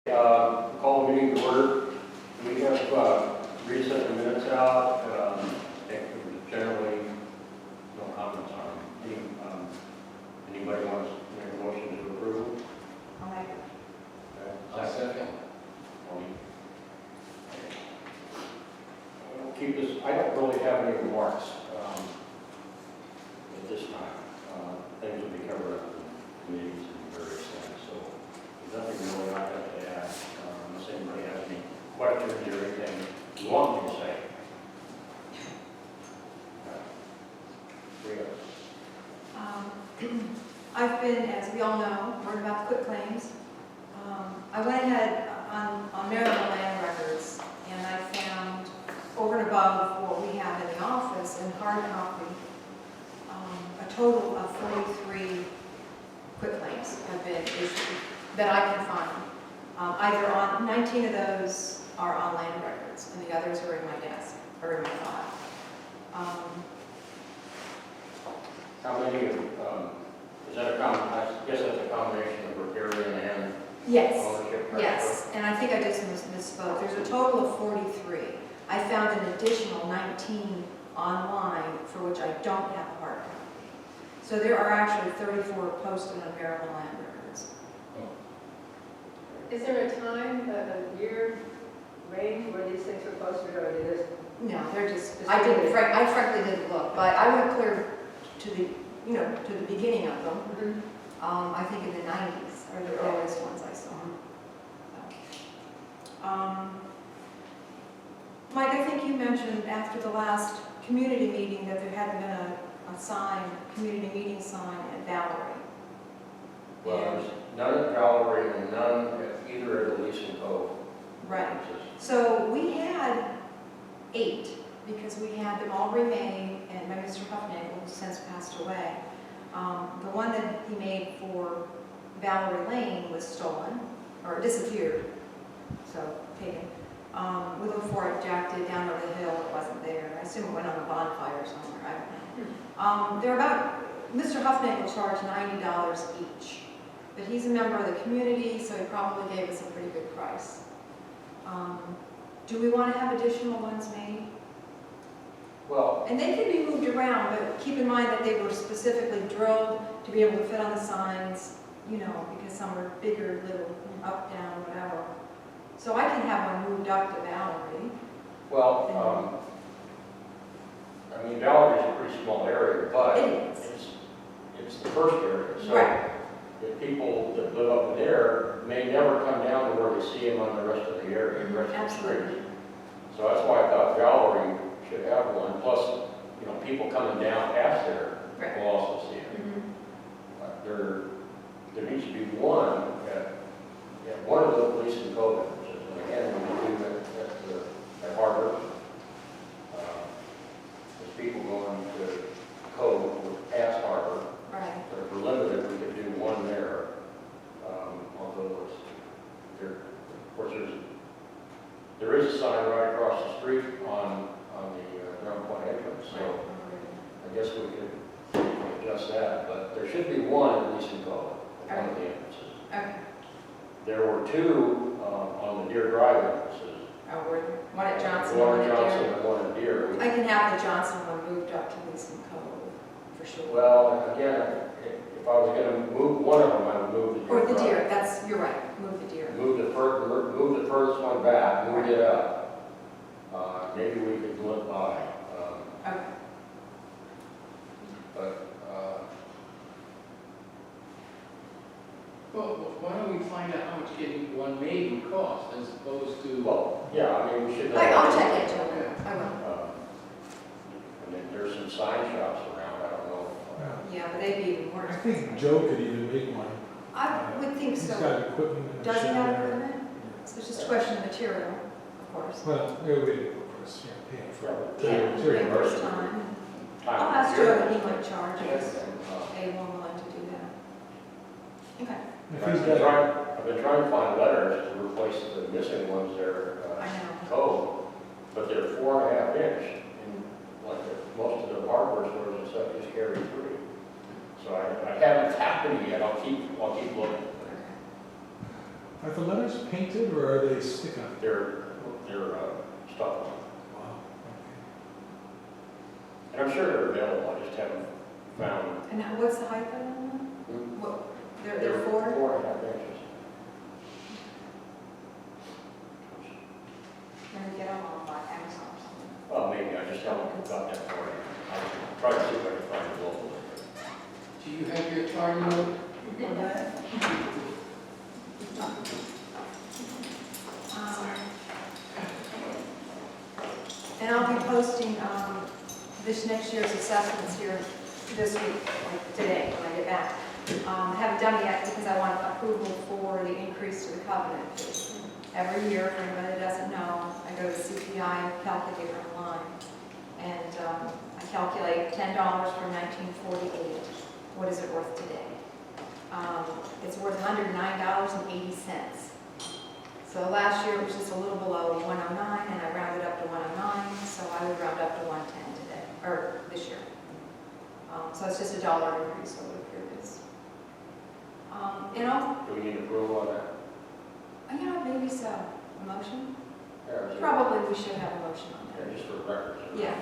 Call the meeting to order. We have recent minutes out. I think generally no comments on them. Anybody wants to make a motion to approve? I'll make it. Okay. Second. We'll keep this. I don't really have any remarks at this time. Things will be covered up in meetings and various things. So there's nothing really I have to add. Unless anybody has any questions or anything you want me to say. I've been, as we all know, worried about the quitclaims. I went ahead on Maryland land records, and I found over and above what we have in the office in hard copy, a total of 43 quitclaims have been issued that I can find. Either on 19 of those are on land records, and the others are in my desk or in my file. How many is that I guess that's a combination of riparian and Yes. ownership? Yes, and I think I just misspoke. There's a total of 43. I found an additional 19 online for which I don't have a hard copy. So there are actually 34 posted on Maryland land records. Is there a time, a year range where these things are posted, or it is? No, they're just, I frankly didn't look, but I went clear to the, to the beginning of them. I think in the 90s are the earliest ones I saw. Mike, I think you mentioned after the last community meeting that there hadn't been a sign, community meeting sign at Valerie. Well, there's none at Gallery and none at either of the Leeson Cove. Right. So we had 8 because we had them all remade, and by Mr. Huffnagel, who's since passed away. The one that he made for Valerie Lane was stolen, or disappeared, so taken. We looked for it, Jack did, down over the hill, it wasn't there. I assume it went on a bonfire somewhere, I don't know. They're about, Mr. Huffnagel charged $90 each, but he's a member of the community, so he probably gave us a pretty good price. Do we want to have additional ones made? Well, And they can be moved around, but keep in mind that they were specifically drilled to be able to fit on the signs, because some are bigger, little, up, down, whatever. So I can have one moved up to Valerie. well, I mean, Valerie's a pretty small area, but It is. it's the first area. So Right. the people that live up there may never come down to where they see them on the rest of the area, the rest of the Absolutely. street. So that's why I thought Valerie should have one. Plus, people coming down past there Right. will also see it. There needs to be one at one of the Leeson Cove entrances. And again, we do that at Harbor. There's people going to Cove past Harbor. Right. But if we're limited, we could do one there. Although of course, there is a sign right across the street on the Drum Point entrance. So I guess we could adjust that. But there should be one at Leeson Cove at one of the entrances. Okay. There were 2 on the Deer Drive entrances. One at Johnson, One one at at Johnson Deer. and one at Deer. I can have the Johnson one moved up to Leeson Cove, for sure. Well, again, if I was going to move one of them, I would move the Deer Or the Drive. Deer, you're right, move the Deer. Move the first one back, move it up. Maybe we could limp by. Okay. But Well, why don't we find out how much getting one made would cost, as opposed to... well, yeah, I mean, we should. I'll check into it, Okay. I will. And then there's some sign shops around. I don't know. Yeah, but they'd be even more I expensive. think Joe could even make one. I would think He's so. got equipment in the Does he shed have there. equipment? So it's just a question of material, of course. Well, it would be, of course, paying for it. Yeah, Material. first time. Time I'll of ask year. Joe what he might charge us. And, They won't willing to do that. Okay, If I've he's been got, trying to find letters to replace the missing ones there, I know. Cove, but they're 4.5 inch, and like most of the hardware stores and stuff just carry 3. So I haven't tapped them yet. I'll keep looking. Are the letters painted or are they stick on? They're stuck on. Wow, And I'm sure they're available, I just haven't found. And what's the height of them? Hmm? What, they're 4? 4.5 inches. Can we get them on like Amazon or something? Well, maybe, I just haven't got that far yet. I'll try to see if I can find it locally. Do you have your tar note? And I'll be posting this next year's assessments here this week, like today, when I get back. I haven't done it yet because I want approval for the increase to the covenant fee. Every year, for anybody that doesn't know, I go to the CPI calculator online, and I calculate $10 from 1948. What is it worth today? It's worth $109.80. So last year it was just a little below 109, and I rounded up to 109, so I would round up to 110 today, or this year. So it's just a $1 increase over the previous. Do we need approval on that? Yeah, maybe so. A motion? Yeah, is it- Probably we should have a motion on Yeah, that. just for records. Yeah.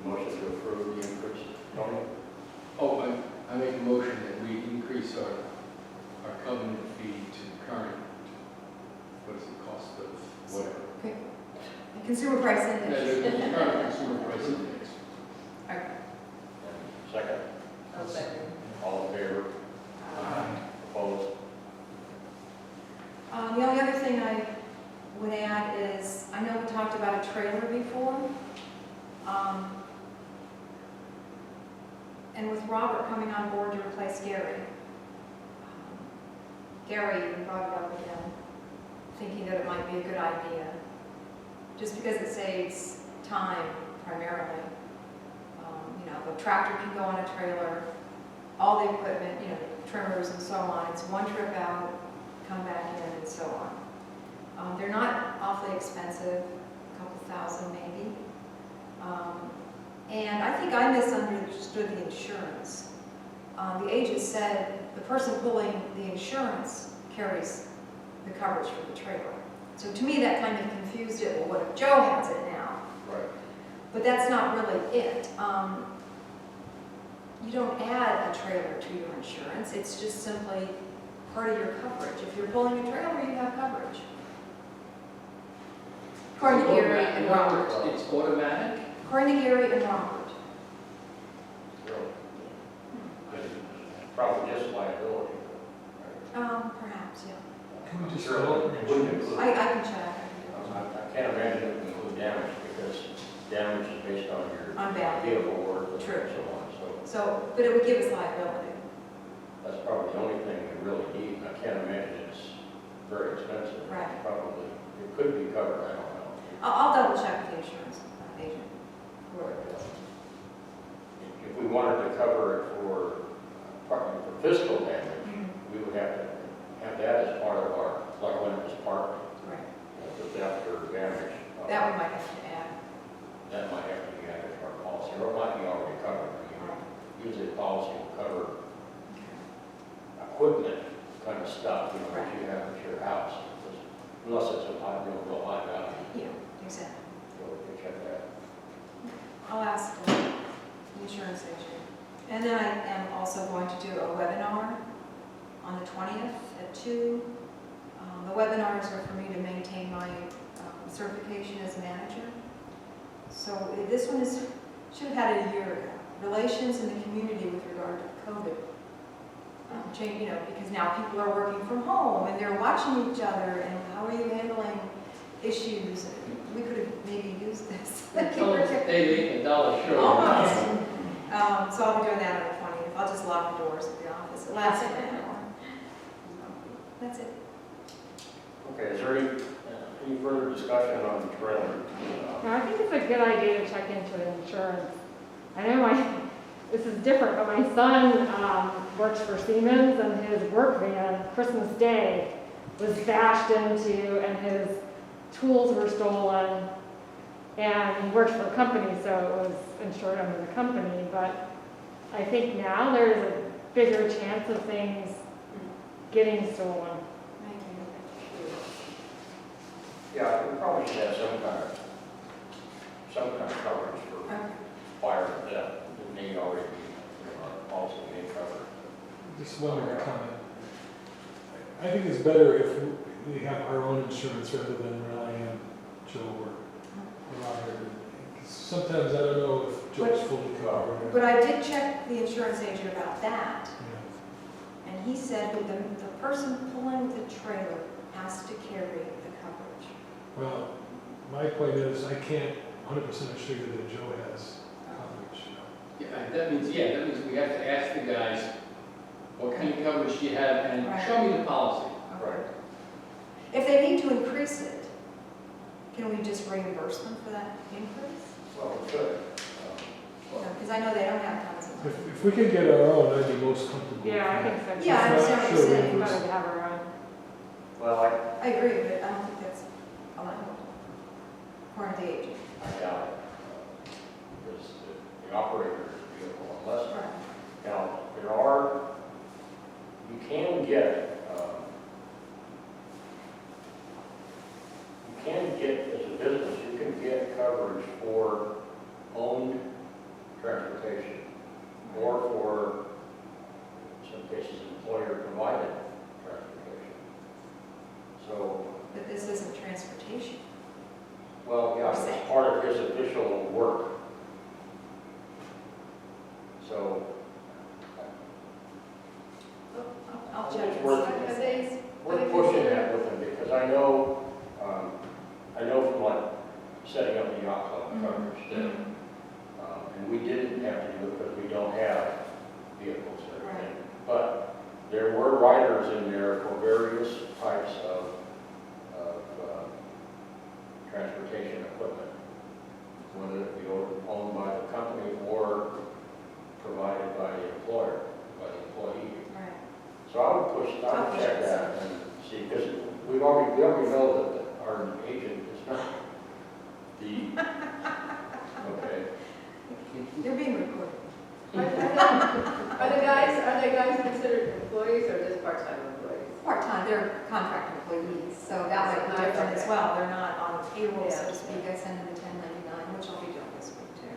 Motion to approve the increase. Tony? Oh, I make a motion that we increase our covenant fee to the current, what is the cost of whatever? Okay. The consumer price Yeah, index. the current consumer price index. Okay. Second. I'll second. All in favor? Opposed? The only other thing I would add is, I know we talked about a trailer before. And with Robert coming on board to replace Gary, Gary even brought it up again, thinking that it might be a good idea, just because it saves time primarily. You know, the tractor can go on a trailer, all the equipment, you know, trimmers and so on. It's one trip out, come back in, and so on. They're not awfully expensive, a couple thousand maybe. And I think I misunderstood the insurance. The agent said the person pulling the insurance carries the coverage for the trailer. So to me, that kind of confused it. Well, what if Joe has it now? Right. But that's not really it. You don't add a trailer to your insurance. It's just simply part of your coverage. If you're pulling a trailer, you have coverage. According to Gary and Robert. It's automatic? According to Gary and Robert. Really? Probably just liability. Perhaps, yeah. Can we just Sure, call it it wouldn't insurance? include. I can check. I can't imagine it would include damage because damage is based on your On value. vehicle worth and True. so on. So So, but it would give us liability. that's probably the only thing we really need. I can't imagine it's very expensive. Right. Probably, it could be covered, I don't know. I'll double check with the insurance agent. If we wanted to cover it for physical damage, we would have to have that as part of our, like when it was parked, Right. the theft or damage. That we might have to add. That might have to be added to our policy, or it might be already covered. I mean, usually the policy will cover equipment kind of stuff, you know, that you have at your house. Unless it's a real high value, Yeah, exactly. so we can check that. I'll ask the insurance agent. And then I am also going to do a webinar on the 20th at 2. The webinars are for me to maintain my certification as manager. So this one should have had it a year ago. Relations in the community with regard to COVID. Change, you know, because now people are working from home and they're watching each other, and how are you handling issues? We could have maybe used this. Tell us they $1 short. Almost. So I'll be doing that on the 20th. I'll just lock the doors at the office. It lasts an hour. That's it. Okay, is there any further discussion on the trailer? No, I think it's a good idea to check into insurance. I know this is different, but my son works for Siemens, and his work van, Christmas Day, was bashed into, and his tools were stolen. And he works for a company, so it was insured under the company. But I think now there's a bigger chance of things getting stolen. Thank you. Yeah, we probably should have some kind of coverage for Okay. fire and theft. It may already be, our policy may cover. Just one more comment. I think it's better if we have our own insurance rather than rely on Joe or Robert. 'Cause sometimes I don't know if Joe's fully covered. But I did check the insurance agent about that, Yeah. and he said that the person pulling the trailer has to carry the coverage. Well, my point is, I can't 100% assure you that Joe has coverage. Yeah, that means we have to ask the guys, what kind of coverage do you have, and Right. show me the policy. Right. If they need to increase it, can we just reimburse them for that increase? Well, we could. Because I know they don't have tons of money. If we could get our own, I'd be most comfortable. Yeah, I think so. Yeah, I understand what you're Sure, saying. Better to have our own. Well, I agree, but I don't think that's allowed, according to the agent. I doubt it. Because the operator's vehicle, unless, now, you can get, as a business, you can get coverage for owned transportation or for, in some cases, employer-provided transportation. So, But this isn't transportation. well, yeah, it's part of his official work. So, I'll check. It's worth and see. we're pushing that with him because I know from like setting up the yacht club coverage that, and we didn't have to do it because we don't have vehicles or anything. But there were riders in there for various types of transportation equipment, whether it be owned by the company or provided by the employer, by the employee. Right. So I would check that and see, because we already know that our agent is not the, okay. You're being recorded. Are the guys considered employees or just part-time employees? Part-time, they're contract employees, so that might be different as well. They're not on payroll, so to speak. I send them the 1099, which I'll be doing this week too.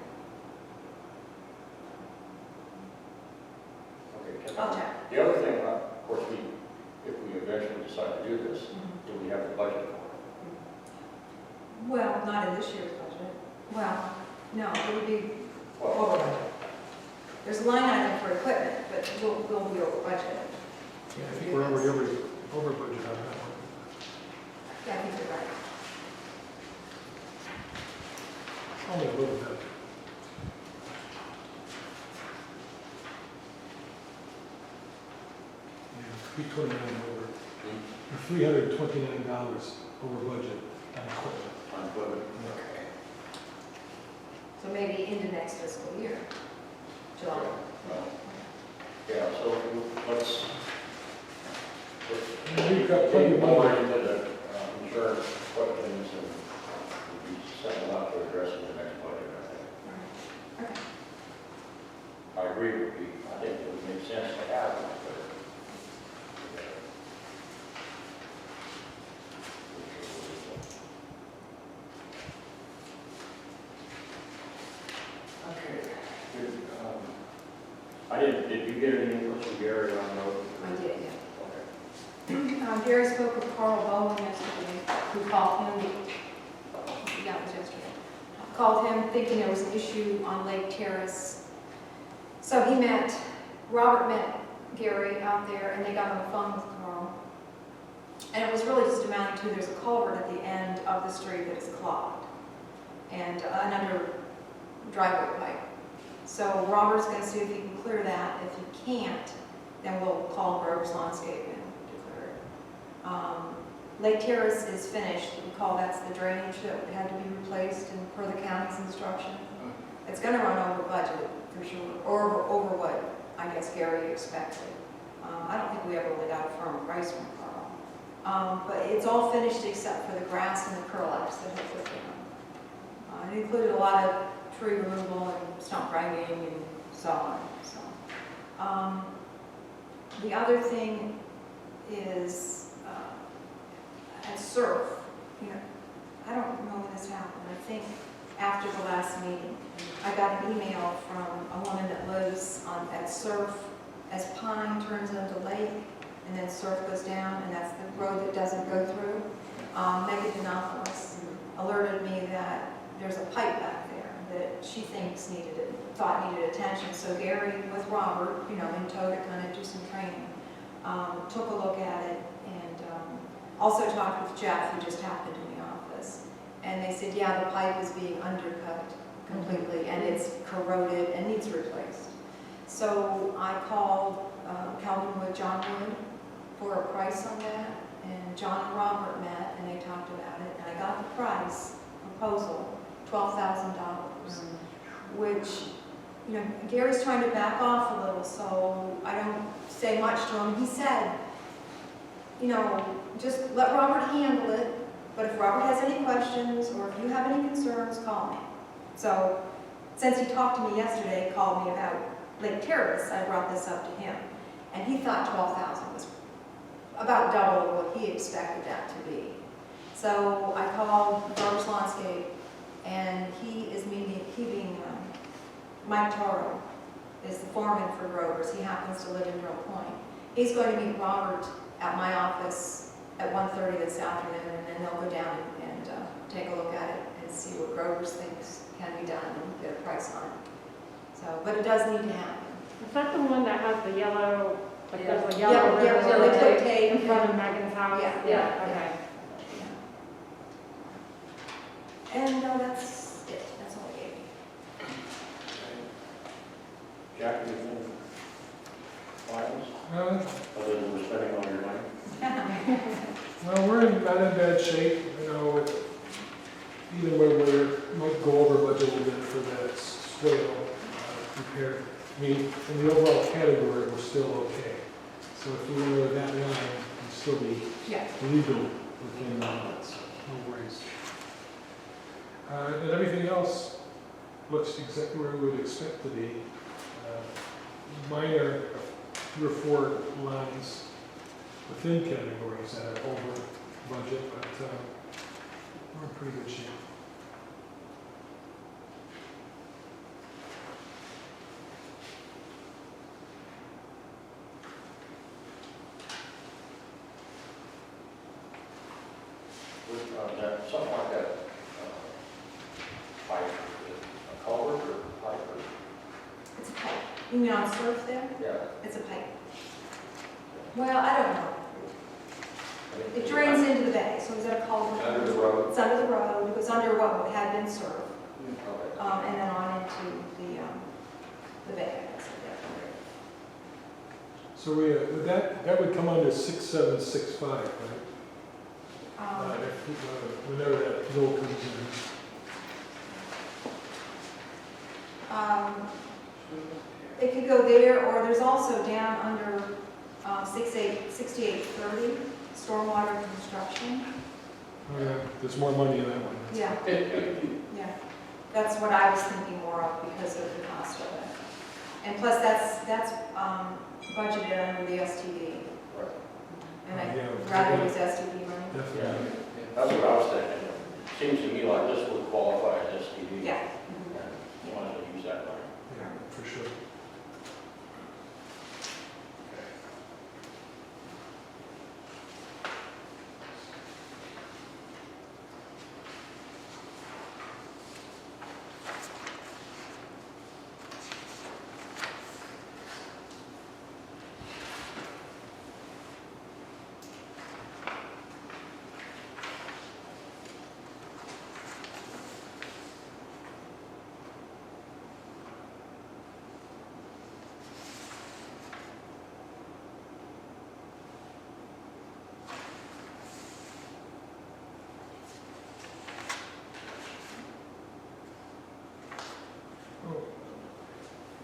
Okay. I'll check. The other thing, of course, if we eventually decide to do this, do we have the budget for it? Well, not in this year's budget. Well, no, it would be Well, over budget. There's a line item for equipment, but we'll be over budget. Yeah, I think we're already over budget on that one. Yeah, I think you're right. Only a little bit. Yeah, $329 over, or $329 over budget on equipment. on equipment. Okay. So maybe into next fiscal year, July. Well, yeah, so let's We've got plenty of more money. into the insurance questions and we'll be setting up to address in the next budget, I think. Okay. I agree with you. I think it would make sense to have it, but. Okay. Good. Did you get any input from Gary on those? I did, yeah. Okay. Gary spoke with Carl Bowen yesterday, who called him, yeah, it was yesterday, called him thinking there was an issue on Lake Terrace. So Robert met Gary out there, and they got on the phone with Carl. And it was really just amounting to, there's a culvert at the end of the street that is clogged, and an under driveway pipe. So Robert's gonna see if he can clear that. If he can't, then we'll call Grover's Landscaping to clear it. Lake Terrace is finished. Recall that's the drainage that had to be replaced and per the county's instruction. It's gonna run over budget for sure, or over what I guess Gary expected. I don't think we ever really got a firm price from Carl. But it's all finished except for the grass and the curl-ups that he put down. It included a lot of tree removal and stump grinding and so on. So, the other thing is at surf, I don't know when this happened, I think after the last meeting. I got an email from a woman that lives at Surf, as Pine turns into Lake, and then Surf goes down, and that's the road that doesn't go through. Megan Denopoulos alerted me that there's a pipe back there that she thinks thought needed attention. So Gary, with Robert, in tow to kind of do some training, took a look at it, and also talked with Jeff, who just happened in the office. And they said, yeah, the pipe is being undercut completely, and it's corroded and needs replaced. So I called Calvin Wood, John Wood, for a price on that, and John and Robert met, and they talked about it, and I got the price, proposal, $12,000, which, Gary's trying to back off a little, so I don't say much to him. He said, just let Robert handle it, but if Robert has any questions, or if you have any concerns, call me. So, since he talked to me yesterday, called me about Lake Terrace, I brought this up to him, and he thought 12,000 was about double what he expected that to be. So I called Grover's Landscape, and he being Mike Toro is the foreman for Grover's. He happens to live in Mill Point. He's going to meet Robert at my office at 1:30 this afternoon, and then they'll go down and take a look at it and see what Grover's thinks can be done and get a price on it. So, but it does need to happen. Is that the one that has the yellow, like Yeah. there's a yellow ribbon yellow tape in front of Megan's house? Yeah. Okay. And that's it. That's all I gave you. Jack, anything finals, Uh, other than we're spending all your money? Well, we're not in bad shape, even when we might go over budget a little bit for that swale repair. I mean, in the overall category, we're still okay. So if we were that line, we'd still be Yeah. legal within the limits, no worries. And everything else looks exactly where we would expect to be. Minor, 3 or 4 lines within categories that are over budget, but we're in pretty good shape. Something like that, pipe, a culvert or pipe, It's a pipe. You mean on Surf there? yeah. It's a pipe. Well, I don't know. It drains into the bay, so is that a culvert? Under the road. It's under the road. It goes under what had been Surf, Okay. and then on into the bay, I guess. So that would come under 6765, right? Whenever that bill comes in. It could go there, or there's also down under 6830, stormwater construction. Oh, yeah, there's more money in that one. Yeah. Yeah. That's what I was thinking more of because of the cost of it. And plus, that's budgeted under the STD. And I'd Yeah. rather use STD money. Definitely. That's what I was thinking. Seems to me like this would qualify as STD. Yeah. You want to use that money. Yeah, for sure.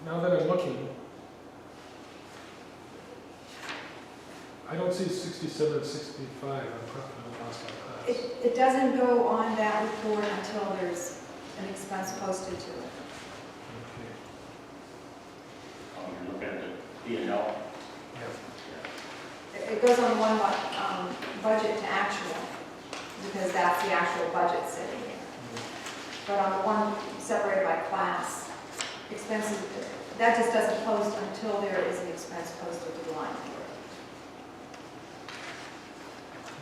Now that I'm looking, I don't see 67, 65 on profit and loss by class. It doesn't go on that report until there's an expense posted to it. Okay. You're looking at the P&L. Yeah. It goes on one budget to actual. because that's the actual budget sitting there. But on the one separated by class, expenses, that just doesn't post until there is an expense posted to the line for it.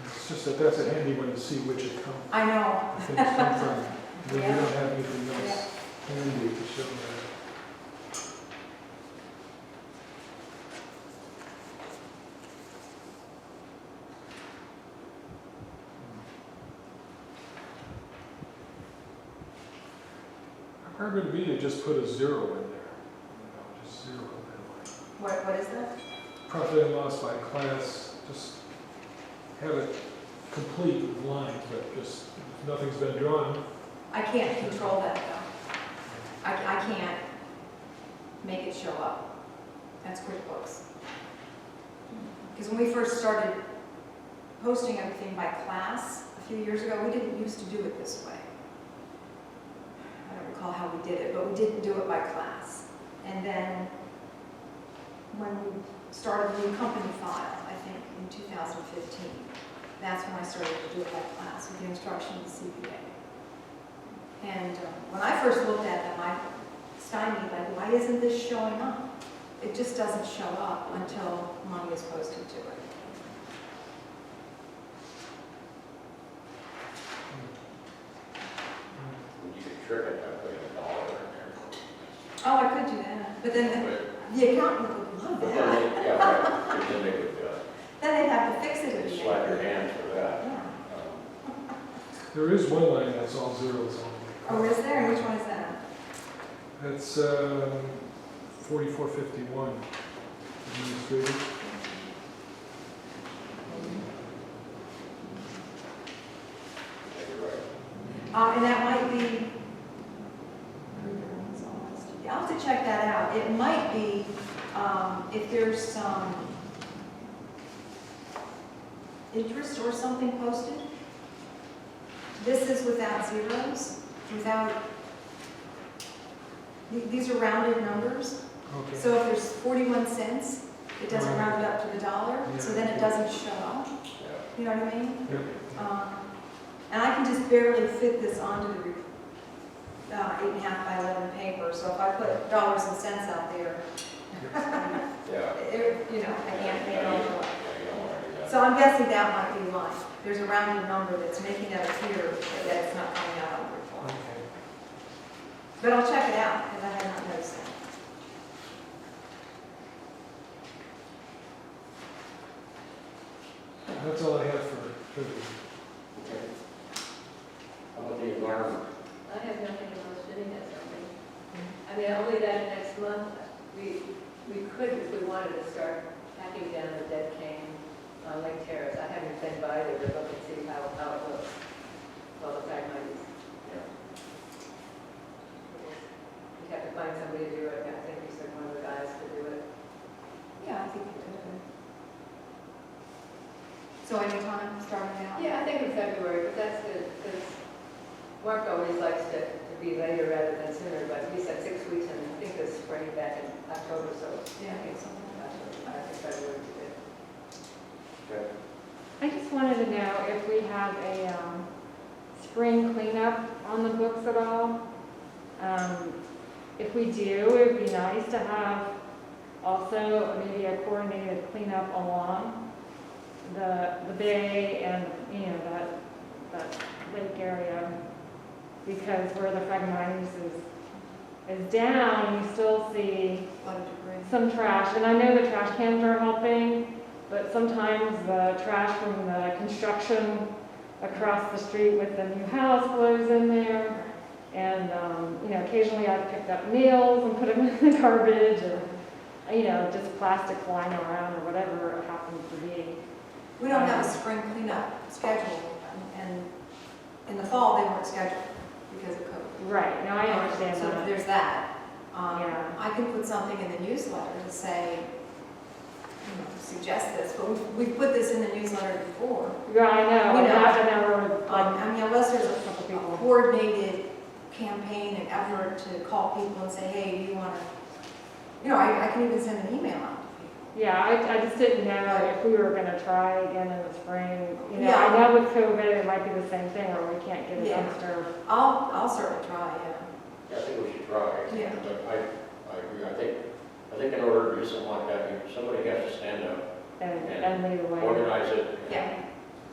It's just that that's a handy one to see which account I know. things come from. Then Yeah. we don't have anything Yeah. else handy to show that. How hard would it be to just put a 0 in there? Just 0 in that line. What is that? Profit and loss by class, just have it complete with lines, but just, if nothing's been drawn, I can't control that though. I can't make it show up. That's QuickBooks. Because when we first started posting everything by class a few years ago, we didn't used to do it this way. I don't recall how we did it, but we didn't do it by class. And then when we started the new company file, I think in 2015, that's when I started to do it by class with the instruction of the CPA. And when I first looked at them, I stymied, like, why isn't this showing up? It just doesn't show up until money is posted to it. You could trick it by putting a dollar in there. Oh, I could do that, but then the accountant would love But then, that. they- yeah, right, because then they would, Then they'd have to fix it they'd again. slap your hands for that. Yeah. there is one line that's all zeros Oh, only. is there? Which one is that? That's 4451, administrative. Yeah, you're right. And that might be, yeah, I'll have to check that out. It might be, if there's some interest or something posted. This is without zeros, without, these are rounded numbers. Okay. So if there's 41 cents, it doesn't round it up to the dollar, so then it doesn't show up. Yeah. You know what I mean? Yep. And I can just barely fit this onto the 8.5 by 11 paper, so if I put dollars and cents out there, Yeah. you know, I can't make it all show up. Yeah, you don't want to do that. So I'm guessing that might be why. There's a rounded number that's making that appear that it's not coming out on the report. Okay. But I'll check it out, because I had not noticed that. That's all I have for treasury. Okay. How about the environment? I have nothing about sitting at something. I mean, only that next month, we could, if we wanted to start packing down the dead cane on Lake Terrace. I haven't been by there to look and see how it looks. Well, the fact might be, Yeah. we have to find somebody to do it. I think we said one of the guys to do it. Yeah, I think it could. So anytime, starting out? Yeah, I think in February, but that's good, because Mark always likes to be later rather than sooner, but he said 6 weeks, and I think the spring back in October, so Yeah, I think something like that. I think February would be good. Okay. I just wanted to know if we have a spring cleanup on the books at all. If we do, it would be nice to have also maybe a coordinated cleanup along the bay and, you know, that lake area. Because where the Phragmites is down, you still see A lot of debris. some trash. And I know the trash cans are helping, but sometimes the trash from the construction across the street with the new house blows in there. And, you know, occasionally I've picked up nails and put them in the garbage, and, you know, just plastic flying around or whatever it happens to be. We don't have a spring cleanup schedule, and in the fall, they weren't scheduled because of COVID. Right, now I understand So that. there's that. Yeah. I can put something in the newsletter to say, you know, suggest this, but we've put this in the newsletter before. Yeah, I know, We and know. I never, like, I mean, unless there's a a couple people. coordinated campaign and effort to call people and say, hey, do you want to, you know, I can even send an email out to people. Yeah, I just didn't know if we were gonna try again in the spring. You know, Yeah. I know with COVID, it might be the same thing, or we can't get a Yeah. dumpster. I'll certainly try, yeah. Yeah, I think we should try. Yeah. But I agree, I think in order to do something like that, somebody has to stand up, And lead the way. organize it, Yeah. and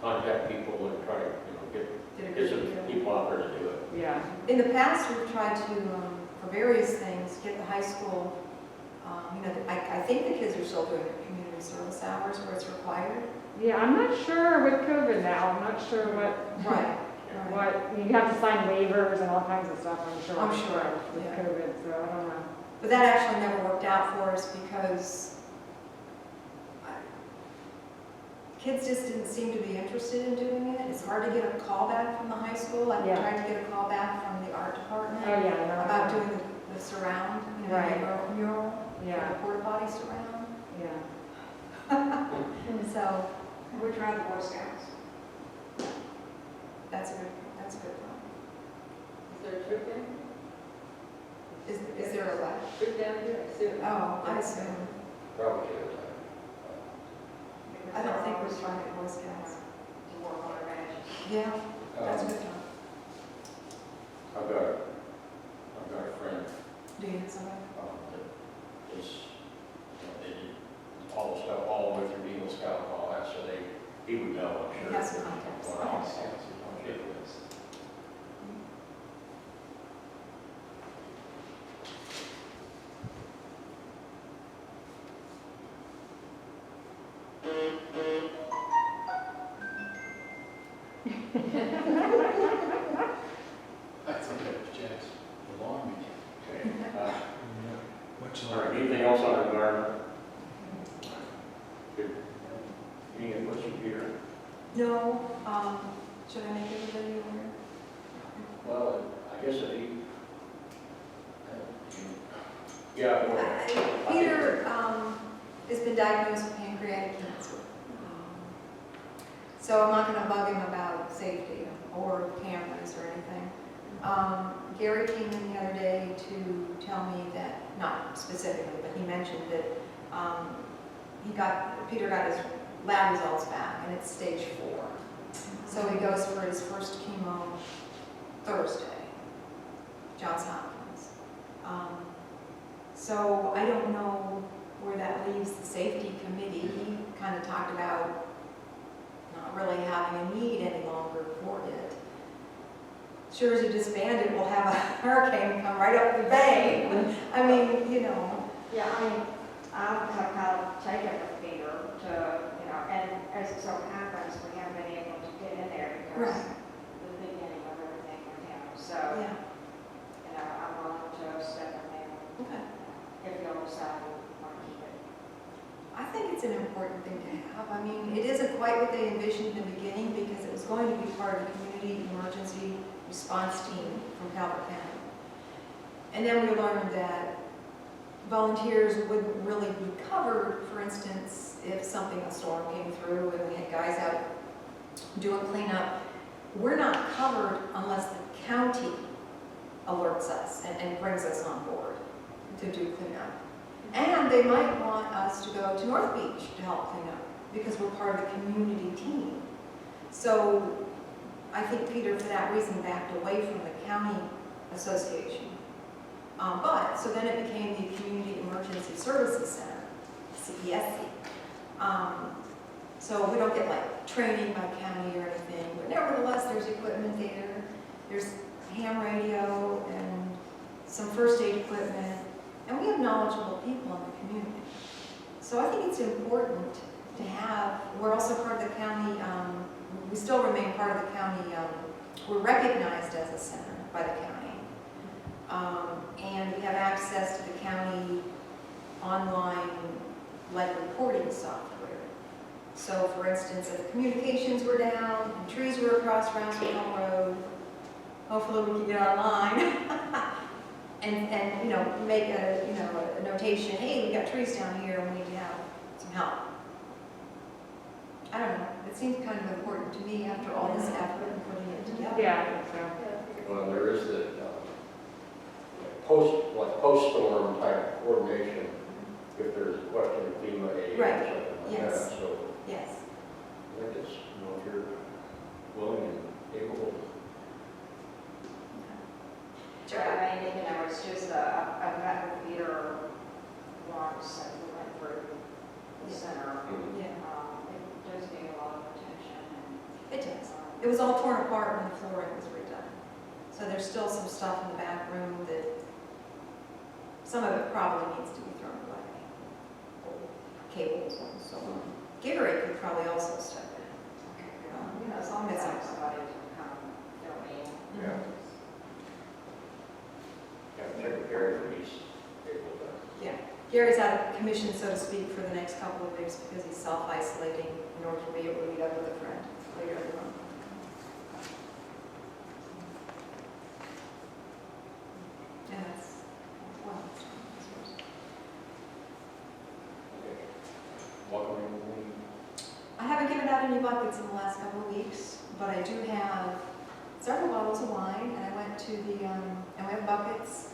contact people and try to, Did a get good some job. people out there to do it. Yeah, In the past, we've tried to, for various things, get the high school, I think the kids are still doing their community service hours where it's required. yeah, I'm not sure with COVID now, I'm not sure Right. you have to sign waivers and all kinds of stuff, I'm sure. I'm sure, With yeah. COVID, so I don't know. But that actually never worked out for us because kids just didn't seem to be interested in doing it. It's hard to get a call back from the high school. Like we Yeah. tried to get a call back from the art department Oh, yeah, I know. about doing the surround, Right. the mural, Yeah, the porta potty surround. yeah. So We're trying the Boy Scouts. that's a good one. Is there a trip in? Is there a what? Trip down here, I assume. Oh, I assume. Probably should. I don't think we're trying the Boy Scouts. To work on our badges. Yeah, that's a good one. I've got a friend Do you have somebody? that is, they did all the stuff, all the way through Eagle Scout and all that, so he would know, I'm He sure. has some contacts. What else? Okay. I think that was Jack's alarm again. Okay. Much All right, longer. anything else on the environment? Good. Any inputs from Peter? No, should I make everybody aware? Well, I guess if he, yeah, go ahead. Peter has been diagnosed with pancreatic cancer. So I'm not going to bug him about safety or cameras or anything. Gary came in the other day to tell me that, not specifically, but he mentioned that Peter got his lab results back and it's stage 4. So he goes for his first chemo Thursday, Johns Hopkins. So I don't know where that leaves the safety committee. He kind of talked about not really having a need any longer for it. Sure as you disband it, we'll have a hurricane come right up the bay. I mean, you know. Yeah, I mean, I'm kind of take it with Peter to, and as it so happens, we haven't been able to get in there because Right. the beginning of everything with him. So, Yeah. I'm willing to step in there Okay. if you'll decide you want to keep it. I think it's an important thing to have. I mean, it isn't quite what they envisioned in the beginning because it was going to be part of the community emergency response team from Calvert County. And then we learned that volunteers wouldn't really be covered, for instance, if a storm came through and we had guys out doing cleanup. We're not covered unless the county alerts us and brings us on board to do cleanup. And they might want us to go to North Beach to help clean up because we're part of the community team. So I think Peter, for that reason, backed away from the county association. So then it became the Community Emergency Services Center, CESC. So we don't get like training by county or anything, but nevertheless, there's equipment there. There's ham radio and some first aid equipment, and we have knowledgeable people in the community. So I think it's important to have, we're also part of the county, we still remain part of the county, we're recognized as a center by the county. And we have access to the county online lead reporting software. So for instance, if communications were down and trees were across Rouseville Road, hopefully we can get online and make a notation, hey, we got trees down here and we need to have some help. I don't know, it seems kind of important to me after all this effort and putting it together. Yeah, I think so. Well, there is the post-storm type coordination if there's a question of FEMA aid or Right, something like yes. that. So Yes. I think it's, if you're willing and able. I mean, it's just a metal theater once and we went through the center. Yeah, It does need a lot of attention it does. and. It was all torn apart when the flooring was redone. So there's still some stuff in the back room that, some of it probably needs to be thrown away. Old cables and so on. Gary could probably also step in. You know, as long as I have somebody to come fill me in. Yeah. Yeah, check with Gary when he's able to. Yeah, Gary's out of commission, so to speak, for the next couple of weeks because he's self-isolating in order to be able to meet up with a friend later in the month. Yeah, that's well. Okay. Welcoming. I haven't given out any buckets in the last couple of weeks, but I do have several bottles of wine, and I went to the, and we have buckets,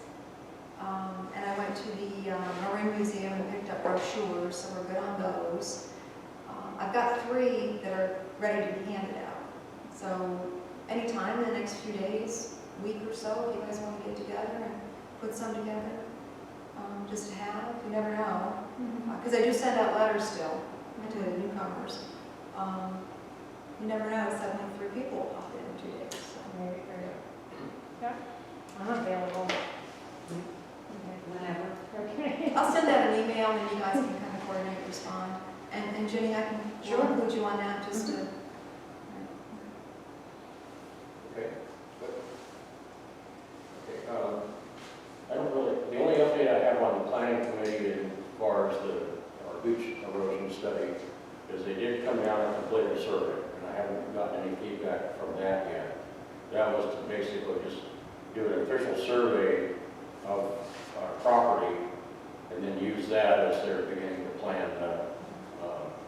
and I went to the Marine Museum and picked up brochures, so we're good on those. I've got 3 that are ready to be handed out. So anytime in the next few days, week or so, if you guys want to get together and put some together, just to have, you never know. Because I do send out letters still to newcomers. You never know, suddenly 3 people will pop in 2 days. So. Maybe, yeah, I'm available. Whenever. Okay. I'll send out an email and you guys can kind of coordinate, respond. And Jenny, I can include you on that just to. Okay, good. Okay, I don't really, the only update I have on the planning committee as far as our beach erosion study is they did come down and complete a survey, and I haven't gotten any feedback from that yet. That was to basically just do an official survey of our property and then use that as they're beginning to plan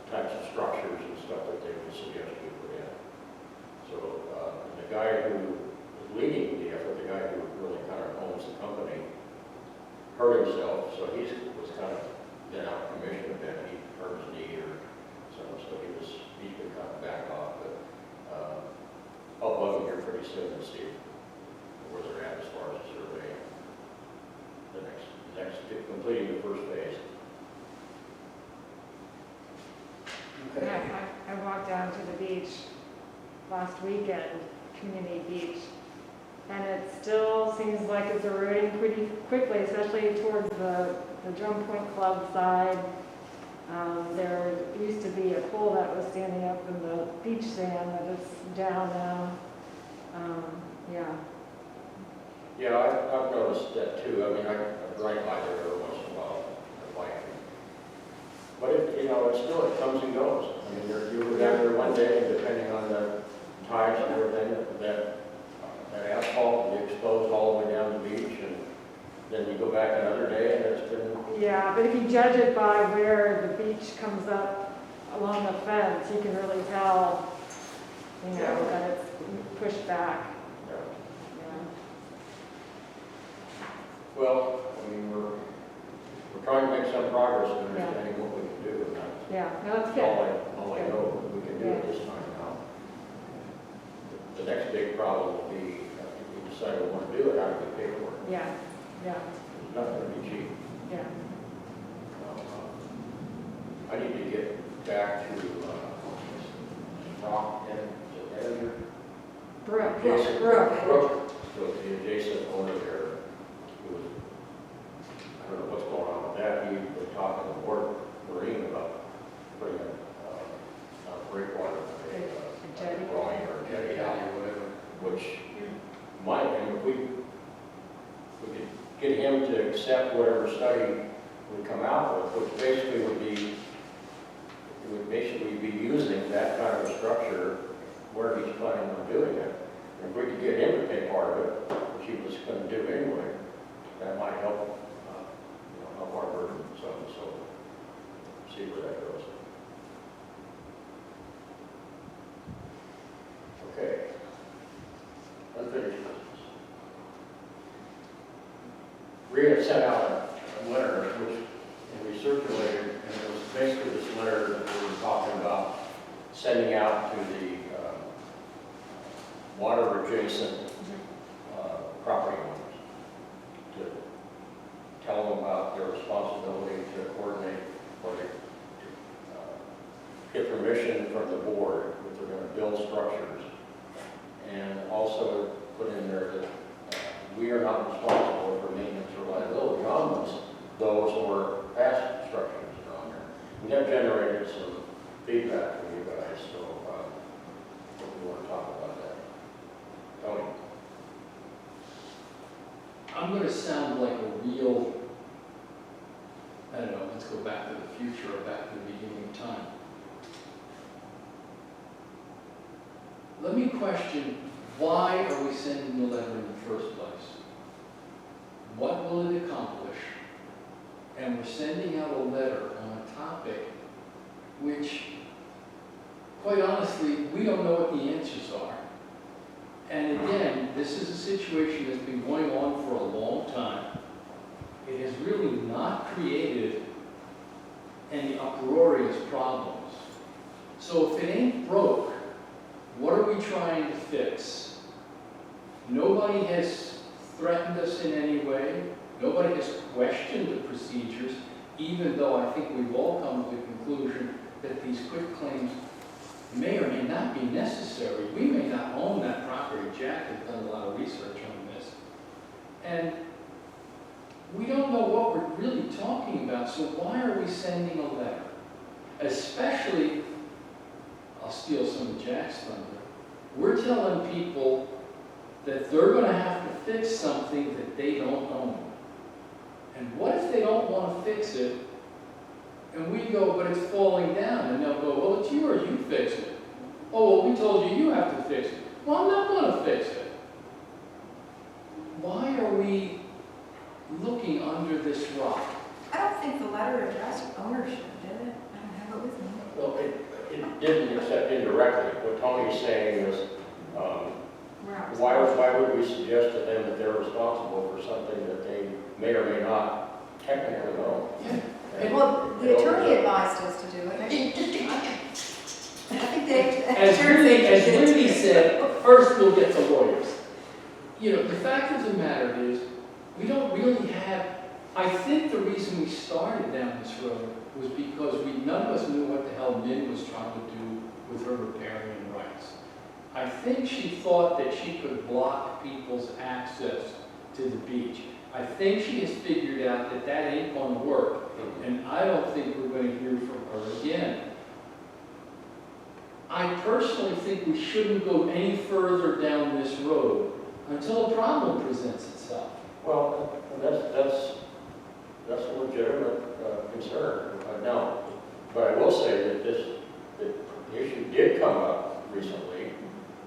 types of structures and stuff that they would suggest we put in. So the guy who was leading the effort, the guy who really kind of owns the company, hurt himself, so he was kind of been out of commission a bit. He hurt his knee or something, so he's been kind of back off. But I'll bug him here pretty soon and see where they're at as far as the survey. The next completing the first phase. Yeah, I walked down to the beach last weekend, Community Beach, and it still seems like it's eroding pretty quickly, especially towards the Drum Point Club side. There used to be a pole that was standing up in the beach sand that is down now. Yeah. Yeah, I've noticed that too. I mean, I drive by there every once in a while, I like it. But it comes and goes. I mean, you were down there one day, and depending on the tides and everything, that asphalt will be exposed all the way down the beach, and then you go back another day, and it's been. Yeah, but if you judge it by where the beach comes up along the fence, you can really tell, that it's pushed back. Yeah. Yeah. Well, I mean, we're trying to make some progress in understanding what we can do, and that's Yeah, no, that's good. all I know we can do at this time now. The next big problem will be, if we decide we want to do it, how do we pay for it? Yeah, yeah, It's not going to be cheap. yeah. I need to get back to Rock and the editor. Brooke. Brooke, so the adjacent owner there, who was, I don't know what's going on with that. He was talking to Ward Marine about putting a breakwater, A jetty. groin or a jetty out, or whatever. which might, and if we could get him to accept whatever study we come out with, which basically would be, it would basically be using that kind of a structure where he's planning on doing it. And if we could get him to pay part of it, which he was going to do anyway, that might help, help our burden some, so see where that goes. Okay. Unfinished business. Rita sent out a letter, which we circulated sending out to the water adjacent property owners to tell them about their responsibility to coordinate or to get permission from the board if they're going to build structures. And also put in there that we are not responsible for maintenance or liability on those or past structures that are on there. We have generated some feedback from you guys, so if you want to talk about that. Tony? I'm going to sound like a real, I don't know, let's go back to the future or back to the beginning of time. Let me question, why are we sending the letter in the first place? What will it accomplish? And we're sending out a letter on a topic which, quite honestly, we don't know what the answers are. And again, this is a situation that's been going on for a long time. It has really not created any uproarious problems. So if it ain't broke, what are we trying to fix? Nobody has threatened us in any way. Nobody has questioned the procedures, even though I think we've all come to the conclusion that these quitclaims may or may not be necessary. We may not own that property. Jack has done a lot of research on this. And we don't know what we're really talking about, so why are we sending a letter? Especially, I'll steal some of Jack's thunder, we're telling people that they're going to have to fix something that they don't own. And what if they don't want to fix it, and we go, but it's falling down, and they'll go, well, it's yours, you fix it. Oh, well, we told you you have to fix it. Well, I'm not going to fix it. Why are we looking under this rock? I don't think the letter addressed ownership, did it? I don't have it with me. Well, it didn't, except indirectly. What Tony's saying is, why would we suggest to them that they're responsible for something that they may or may not technically own? Well, the attorney advised us to do it. I think they. As Wendy said, first we'll get the lawyers. You know, the fact of the matter is, we don't really have, I think the reason we started down this road was because none of us knew what the hell Min was trying to do with her riparian rights. I think she thought that she could block people's access to the beach. I think she has figured out that that ain't going to work. And I don't think we're going to hear from her again. I personally think we shouldn't go any further down this road until a problem presents itself. Well, that's a legitimate concern. No, but I will say that the issue did come up recently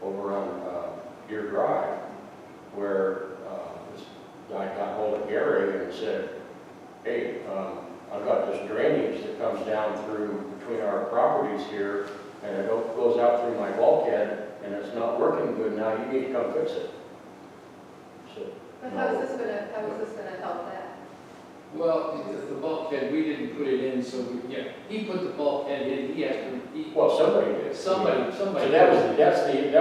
over on Deer Drive, where this guy got hold of Gary and said, hey, I've got this drainage that comes down through between our properties here, and it goes out through my bulkhead, and it's not working good now, you need to come fix it. So, But how is this gonna help that? Well, the bulkhead, we didn't put it in, so he put the bulkhead in, he has to, well, somebody did. somebody. So that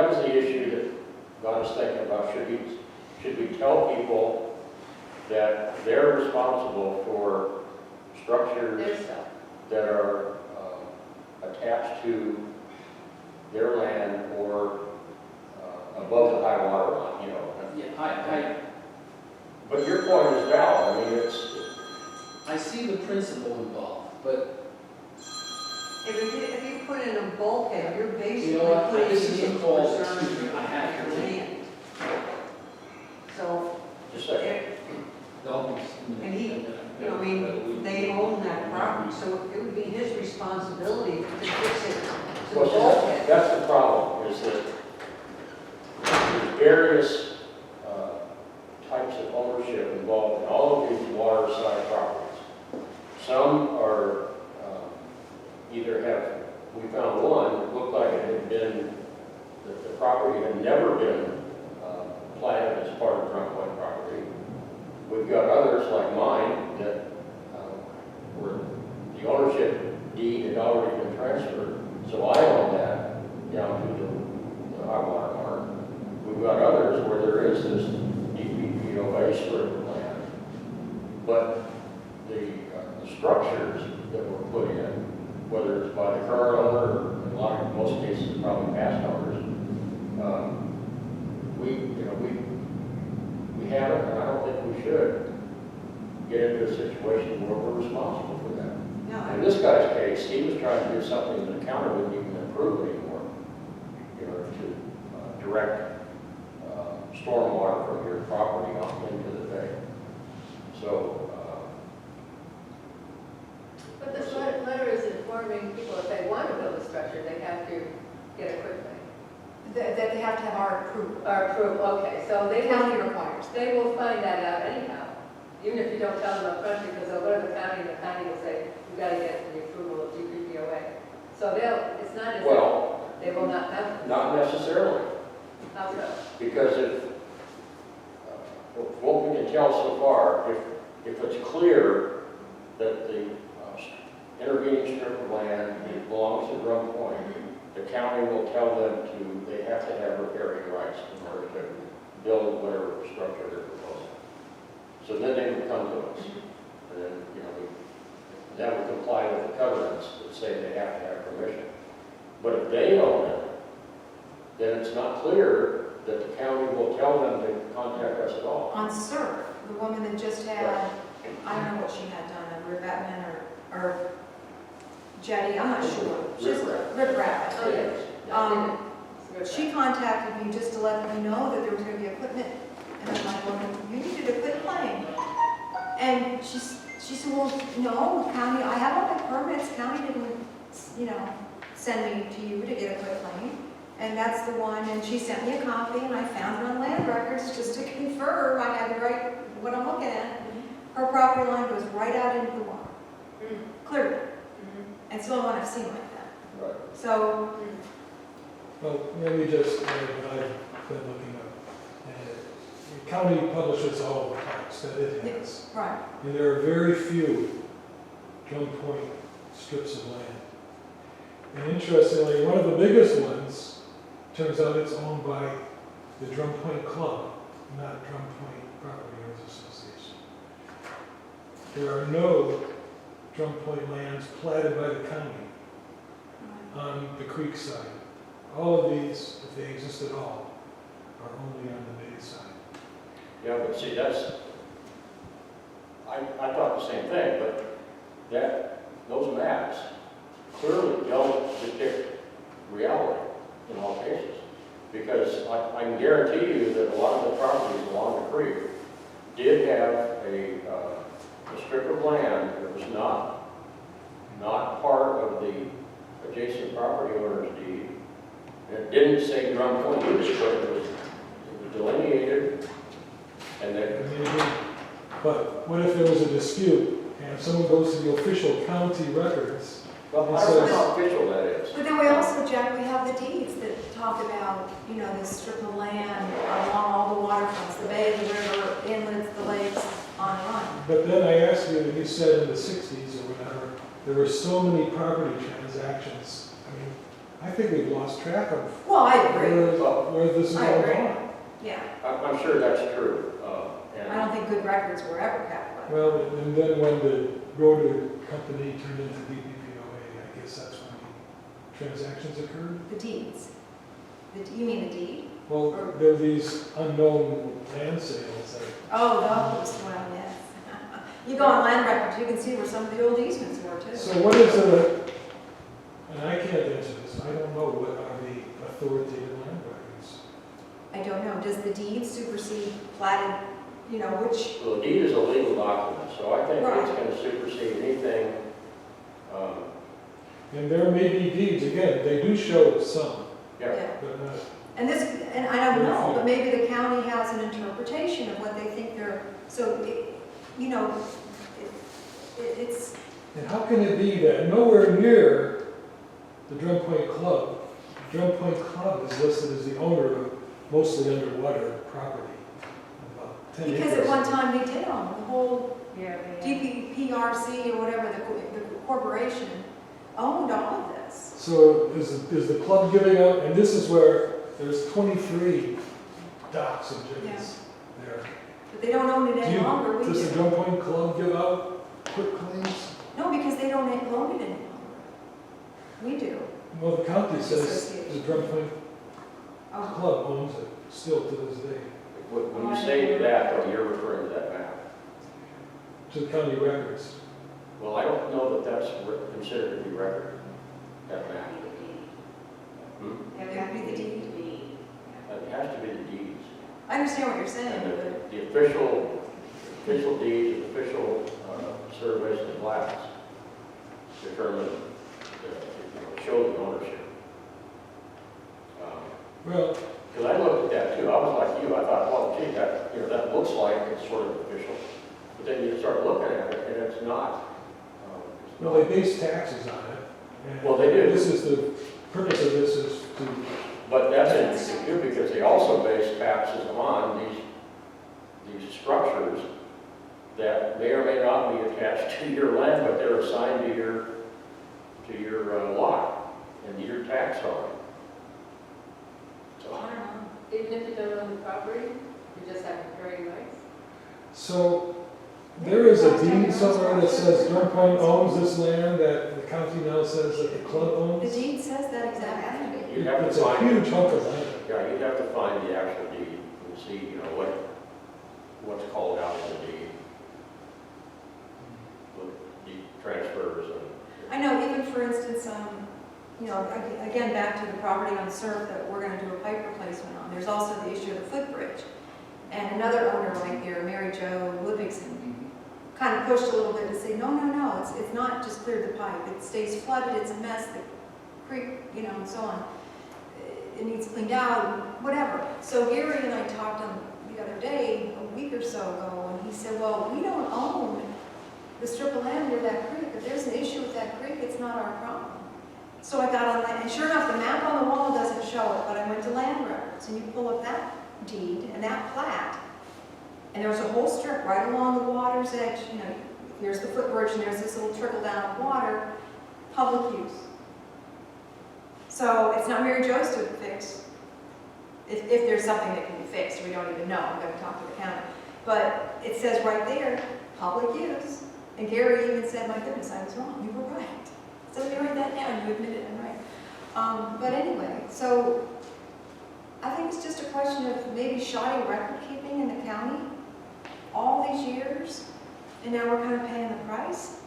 was the issue that got us thinking about, should we tell people that they're responsible for structures Their stuff. that are attached to their land or above the high water line, you know? Yeah, But your point is valid. I mean, I see the principle involved, but If you put in a bulkhead, you're basically you know what, putting this is in a call, preserve excuse me, I have to take. land. So, just like, and he, I mean, they own that property, so it would be his responsibility to fix it to the well, bulkhead. that's the problem, is that there's various types of ownership involved in all of these waterside properties. Some are either we found one that looked like it had been, that the property had never been platted as part of Trunk Point property. We've got others like mine that where the ownership deed had already been transferred, so I own that. structures that were put in, whether it's by the current owner, or in most cases, probably past owners, we haven't, and I don't think we should, get into a situation where we're responsible for that. No, In this guy's case, he was trying to do something that the county wouldn't even approve anymore, to direct stormwater from your property off into the bay. So, But this letter is informing people if they want to build a structure, they have to get a quick thing. that they have to have our approval. Or approve, okay, so The they county will, requires. they will find that out anyhow, even if you don't tell them up front, because they'll go to the county, and the county will say, you've got to get the approval of DPPOA. So it's not as if well, they will not have it. not necessarily, How so? because what we can tell so far, if it's clear that the intervening strip of land belongs to Drum Point, the county will tell them they have to have riparian rights in order to build whatever structure they're proposing. So then they would come to us, and then, that would comply with the covenants that say they have to have permission. But if they own it, then it's not clear that the county will tell them to contact us at all. On SUR, the woman that just had, I don't know what she had done, a revetment or jetty, I'm not sure. She's riprap. Oh, yeah. She contacted me just to let me know that there was going to be equipment, and I'm like, well, you needed to quit playing. And she said, well, no, county, I have all my permits, county didn't, send me to you to get a quit claim. And that's the one, and she sent me a copy, and I found it on land records just to confirm I had the right, what I'm looking at. Her property line goes right out into the water, clearly. And it's the only one I've seen like that. Right. So, Well, let me just, what I've been looking up. The county publishes all the parks that it has. right, And there are very few Drum Point strips of land. And interestingly, one of the biggest ones, turns out it's owned by the Drum Point Club, not Drum Point Property Owners Association. There are no Drum Point lands platted by the county on the creek side. All of these, if they exist at all, are only on the bay side. Yeah, but see, I thought the same thing, but those maps clearly don't depict reality in all cases. Because I can guarantee you that a lot of the properties along the creek did have a strip of land that was not part of the adjacent property owner's deed. It didn't say Drum Point either, but it was delineated, and that, But what if there was a dispute and someone goes to the official county records? well, I don't know how official that is. but then we also, Jack, we have the deeds that talk about, this strip of land along all the waterfronts, the bay, the river, inlets, the lakes, on and on. But then I asked you, and you said in the 60s or whatever, there were so many property transactions. I mean, I think we've lost track of Well, I agree, where this is I all agree. gone. yeah. I'm sure that's true. I don't think good records were ever kept. Well, and then when the road company turned into DPPOA, I guess that's when the transactions occurred. The deeds. You mean the deed? Well, there are these unknown land sales that, Oh, those, well, yes. You go on land records, you can see where some of the old easements were too. so what is and I can't answer this, I don't know what are the authoritative land records. I don't know, does the deed supersede platted, which, Well, the deed is a legal document, so I think Right. it's going to supersede anything. And there may be deeds, again, they do show some, Yeah. yeah. but not. And I don't know, but maybe the county has an interpretation of what they think they're, so, it's, And how can it be that nowhere near the Drum Point Club, Drum Point Club is listed as the owner of mostly underwater property, about 10 acres. because at one time they did own the whole Yeah, DPPRC or whatever, the corporation owned all of this. So is the club giving out, and this is where there's 23 docks and jetties there. But they don't own it any longer, we Does the do. Drum Point Club give out quick claims? No, because they don't own it anymore. We do. Well, the county says Association. the Drum Point Oh, Club owns it still to this day, When you say that, though, you're referring to that map. to the county records. Well, I don't know that that's considered to be record, that map. Hmm? It It would be the deed. It has to be the deeds. I understand what you're saying, And but the official deeds, the official surveys and plats determine, show the ownership. Well, Because I looked at that too, I was like you, I thought, well, gee, that, that looks like it's sort of official. But then you start looking at it, and it's not. It's well, not. they base taxes on it. and Well, they do. This is the purpose of this is to, But that's interesting too, because they also base taxes on these structures that may or may not be attached to your land, but they're assigned to your lot, and you're taxed on it. So, I don't know. Even if you don't own the property, you just have recurring rights? so there is a deed somewhere that says Drum Point owns this land that the county now says that the club The owns. deed says that exactly. you'd have It's to a find, huge hunk of land. yeah, you'd have to find the actual deed and see, what's called out in the deed. With the transfers and. I know, even for instance, again, back to the property on Surf that we're gonna do a pipe replacement on, there's also the issue of the footbridge. And another owner right here, Mary Jo Ludvigson, kind of pushed a little bit to say, no, it's not just cleared the pipe, it stays flooded, it's a mess, the creek, and so on. It needs cleaned out, whatever. So Gary and I talked on the other day, a week or so ago, and he said, well, we don't own the strip of land near that creek. If there's an issue with that creek, it's not our problem. So I got on that, and sure enough, the map on the wall doesn't show it, but I went to land records, and you pull up that deed and that plat, and there's a whole strip right along the water's edge, here's the footbridge, and there's this little trickle down of water, public use. So it's not Mary Jo's to fix, if there's something that can be fixed, we don't even know, I'm gonna talk to the county. But it says right there, public use, and Gary even said, my goodness, I was wrong, you were right. So let me write that down, you admitted I'm right. But anyway, so I think it's just a question of maybe shoddy record keeping in the county all these years, and now we're kind of paying the price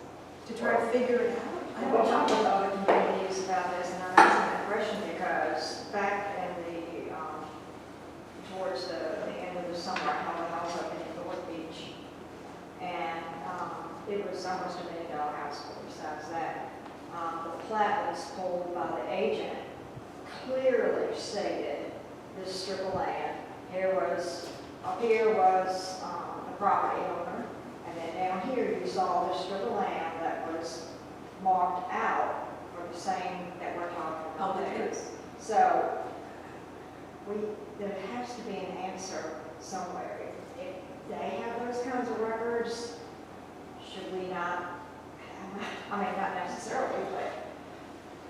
to try to figure it out. I We don't talked with know. other communities about this, and I'm asking that question because back in towards the end of the summer, I held a house up in North Beach, and it was almost $1 million house, but besides that, the plat that was pulled by the agent clearly stated this strip of land. Up here was the property owner, and then down here you saw this strip of land that was marked out for the same that we're talking about Public there. use. So there has to be an answer somewhere. If they have those kinds of records, should we not? I mean, not necessarily, but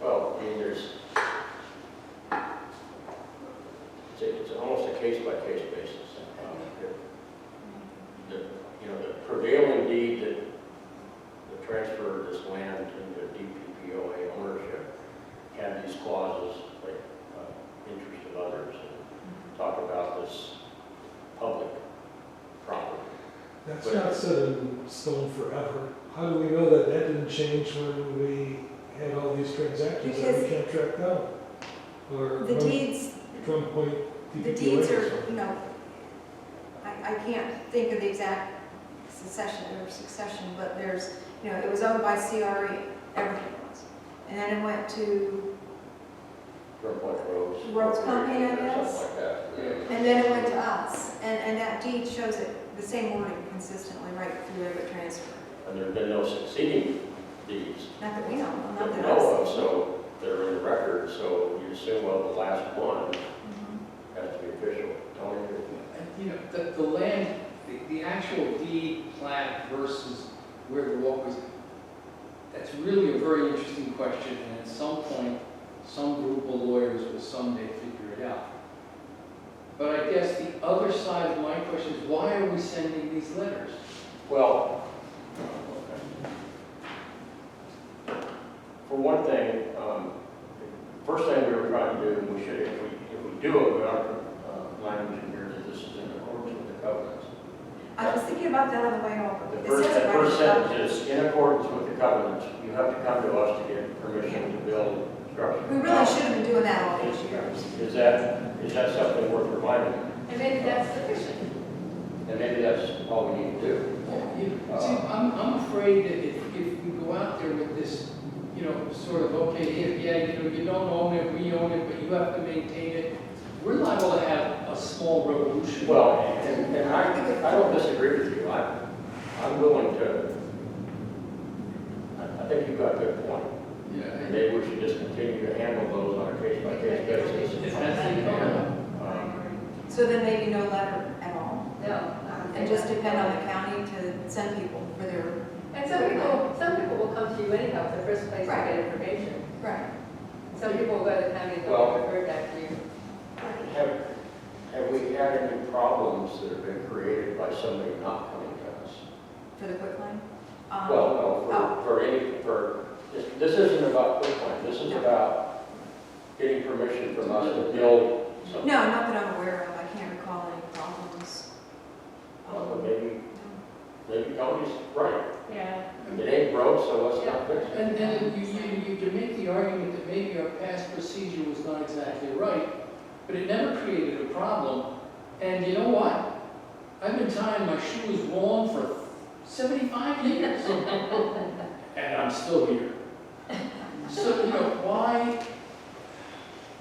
Well, I mean, it's almost a case-by-case basis. The prevailing deed that transferred this land into DPPOA ownership had these clauses, like interest of others, and talk about this public property. That's not set in stone forever. How do we know that that didn't change when we had all these transactions that we can't track down? Or The deeds, Drum Point the DPPOA deeds or are, something. I can't think of the exact succession, but there's, it was owned by CRE, everything was. And then it went to, Drum Point Roads. Roads Company, I or guess? Something like that. Yeah. and then it went to us. And that deed shows it, the same wording consistently right through every transfer. And there have been no succeeding deeds Not that we know, of, that not we that know of, I've seen. so they're in the record, so you assume, well, the last one Mhm. has to be official. Tony? The land, the actual deed plat versus where the walk was, that's really a very interesting question, and at some point, some group of lawyers will someday figure it out. But I guess the other side of my question is, why are we sending these letters? Well, one thing, first thing we were trying to do, and we should, if we do it, we ought to language in here that this is in accordance with the covenants. I was thinking about that on the way over. The It first, says that right first above. sentence is, in accordance with the covenants, you have to come to us to get permission to build structure. We really should have been doing that all these years. Is that something worth reminding? And maybe that's sufficient. And maybe that's all we need to do. See, I'm afraid that if we go out there with this, you know, sort of, okay, yeah, you know, you don't own it, we own it, but you have to maintain it, we're liable to have a small revolution. Well, and I don't disagree with you. I'm willing to, I think you've got a good point. Yeah. And maybe we should just continue to handle those on a case-by-case basis. If that's the covenant. So then maybe no letter at all, No. and just depend on the county to send people for their. And some people will come to you anyhow, it's the first place to Right. get information. Right. Some people will go to the county and Well- they'll refer back to you. Have we had any problems that have been created by somebody not coming to us? For the quitclaim? Well, no, this isn't about quitclaim, this is No. about getting permission from us to build something. No, not that I'm aware of. I can't recall any problems. Well, but maybe Tony's right. Yeah. It ain't broke, so let's not fix it. And then you can make the argument that maybe our past procedure was not exactly right, but it never created a problem. And you know what? I've been tying my shoes wrong for 75 years. And I'm still here. So, you know, why?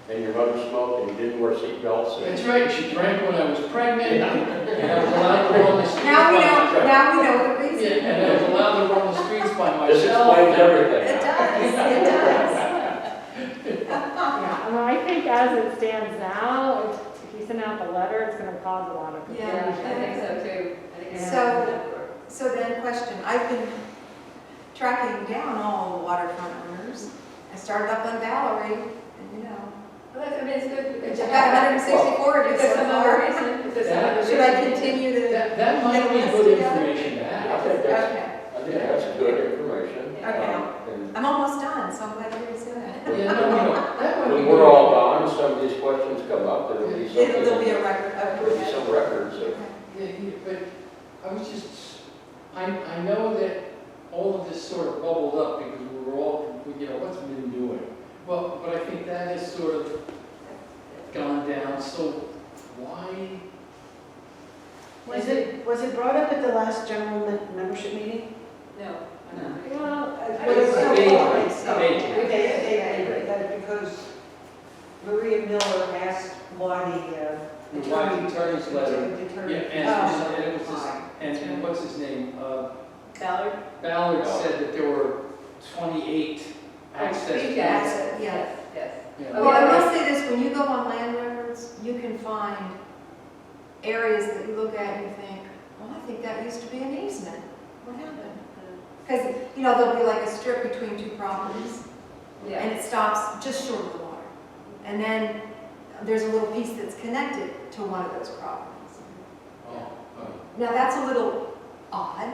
And your mother smoked and you didn't wear seatbelts. That's right, she drank when I was pregnant, and I was allowed to run the streets Now we by know, myself. now we know the Yeah, reason. and I was allowed to run the streets by This myself. explains everything. It does, it does. Yeah, I mean, I think as it stands now, if you send out the letter, it's gonna cause a lot of Yeah. confusion. I think so too. I think it's So- So then question, I've been tracking down all the waterfront owners. I started up on Valerie, and you know, Well, that's, I mean, it's good. I've got 164 of If it there's so some other far. reason, if there's some other Should I reason. continue to? That might be Get a good list together? information to I have. think that's, Okay, I think that's good information. Okay. And I'm almost done, so I'm glad everybody's doing it. Yeah, no, that might be when good. we're all gone, some of these questions come up, there'll be something. There'll be a record. There'll be some records of, But I was just, I know that all of this sort of bubbled up because we were all, you know, what's been doing? Well, but I think that has sort of gone down, so why? Was it brought up at the last general membership meeting? No. Well, Because Maria Miller asked why Why the attorney's letter? Yeah, and it was this, Why? and what's his name? Ballard? Ballard said that there were 28 access Speech points. access, Yeah. yes, yes. Yeah. Well, I will say this, when you go on land records, you can find areas that you look at and you think, well, I think that used to be an easement. What happened? Because, you know, there'll be like a strip between two properties, Yeah. and it stops just short of the water. And then there's a little piece that's connected to one of those properties. Oh, Now, that's a little odd.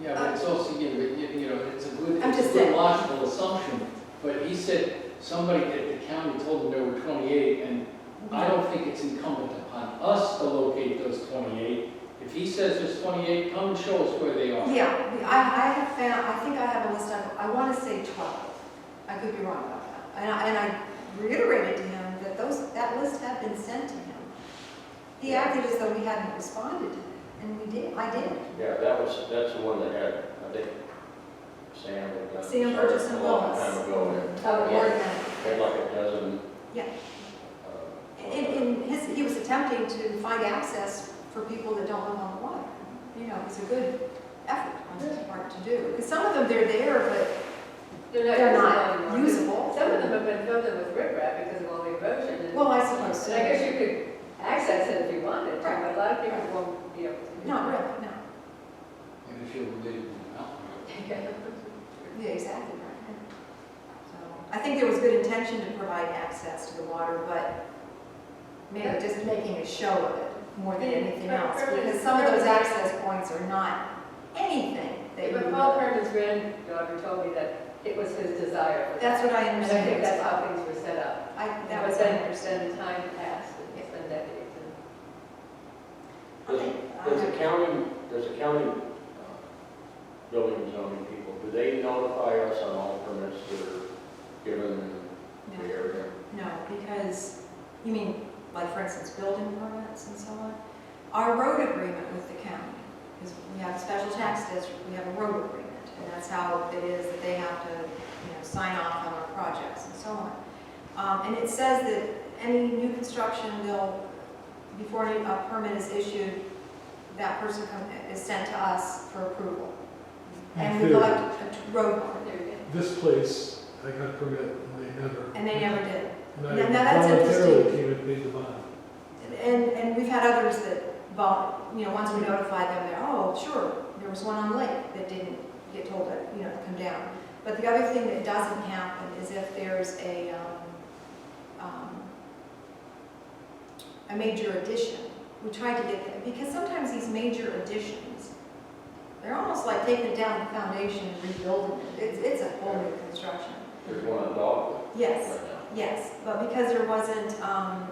yeah, but it's also, you know, it's a good, I'm it's a just good saying. logical assumption. But he said somebody at the county told him there were 28, and I don't think it's incumbent upon us to locate those 28. If he says there's 28, come and show us where they are. Yeah, I have found, I think I have a list of, I want to say 12. I could be wrong about that. And I reiterated to him that that list had been sent to him. He acted as though we hadn't responded to it, and we did, I did. yeah, that's the one that had, I think, Sam. had done Sam started Burgess and a long Willis. time ago, and Oh, Yeah. had like a dozen. Yeah. uh, He was attempting to find access for people that don't live on the water. You know, it's a good effort on his part to do. Because some of them, they're there, but they're not anymore. usable. Some of them have been filled in with riprap because of all the erosion. And Well, I suppose and I so. guess you could access it if you wanted to, Right. but a lot of people won't be able to. Not really, no. And if you're related to the mountain. Yeah, exactly right. So I think there was good intention to provide access to the water, but maybe just making a show of it more than anything else. Because some of those access points are not anything that you But Paul Herman's granddaughter told me that it was his desire for that. That's what I And I understand. think that's how things were set up. That But was then, my understanding. then time passed, and it's been decades. Does the county building and zoning people, do they notify us on all permits that are given in the area? No, because, you mean, like, for instance, building permits and so on? Our road agreement with the county, because we have a special tax district, we have a road agreement, and that's how it is that they have to, sign off on our projects and so on. And it says that any new construction, before a permit is issued, that person is sent to us for approval. And we Fair. collect a road bond, There you go. This place, I got a permit and they never did. And I Now, that's voluntarily interesting. came and paid the bond. And we've had others that, once we notified them, they're, oh, sure, there was one on the lake that didn't get told to, to come down. But the other thing that doesn't happen is if there's a major addition. We try to get that, because sometimes these major additions, they're almost like taking it down the foundation and rebuilding it. It's a whole new construction. There's one on Dogwood Yes. right now. Yes, but because there wasn't, that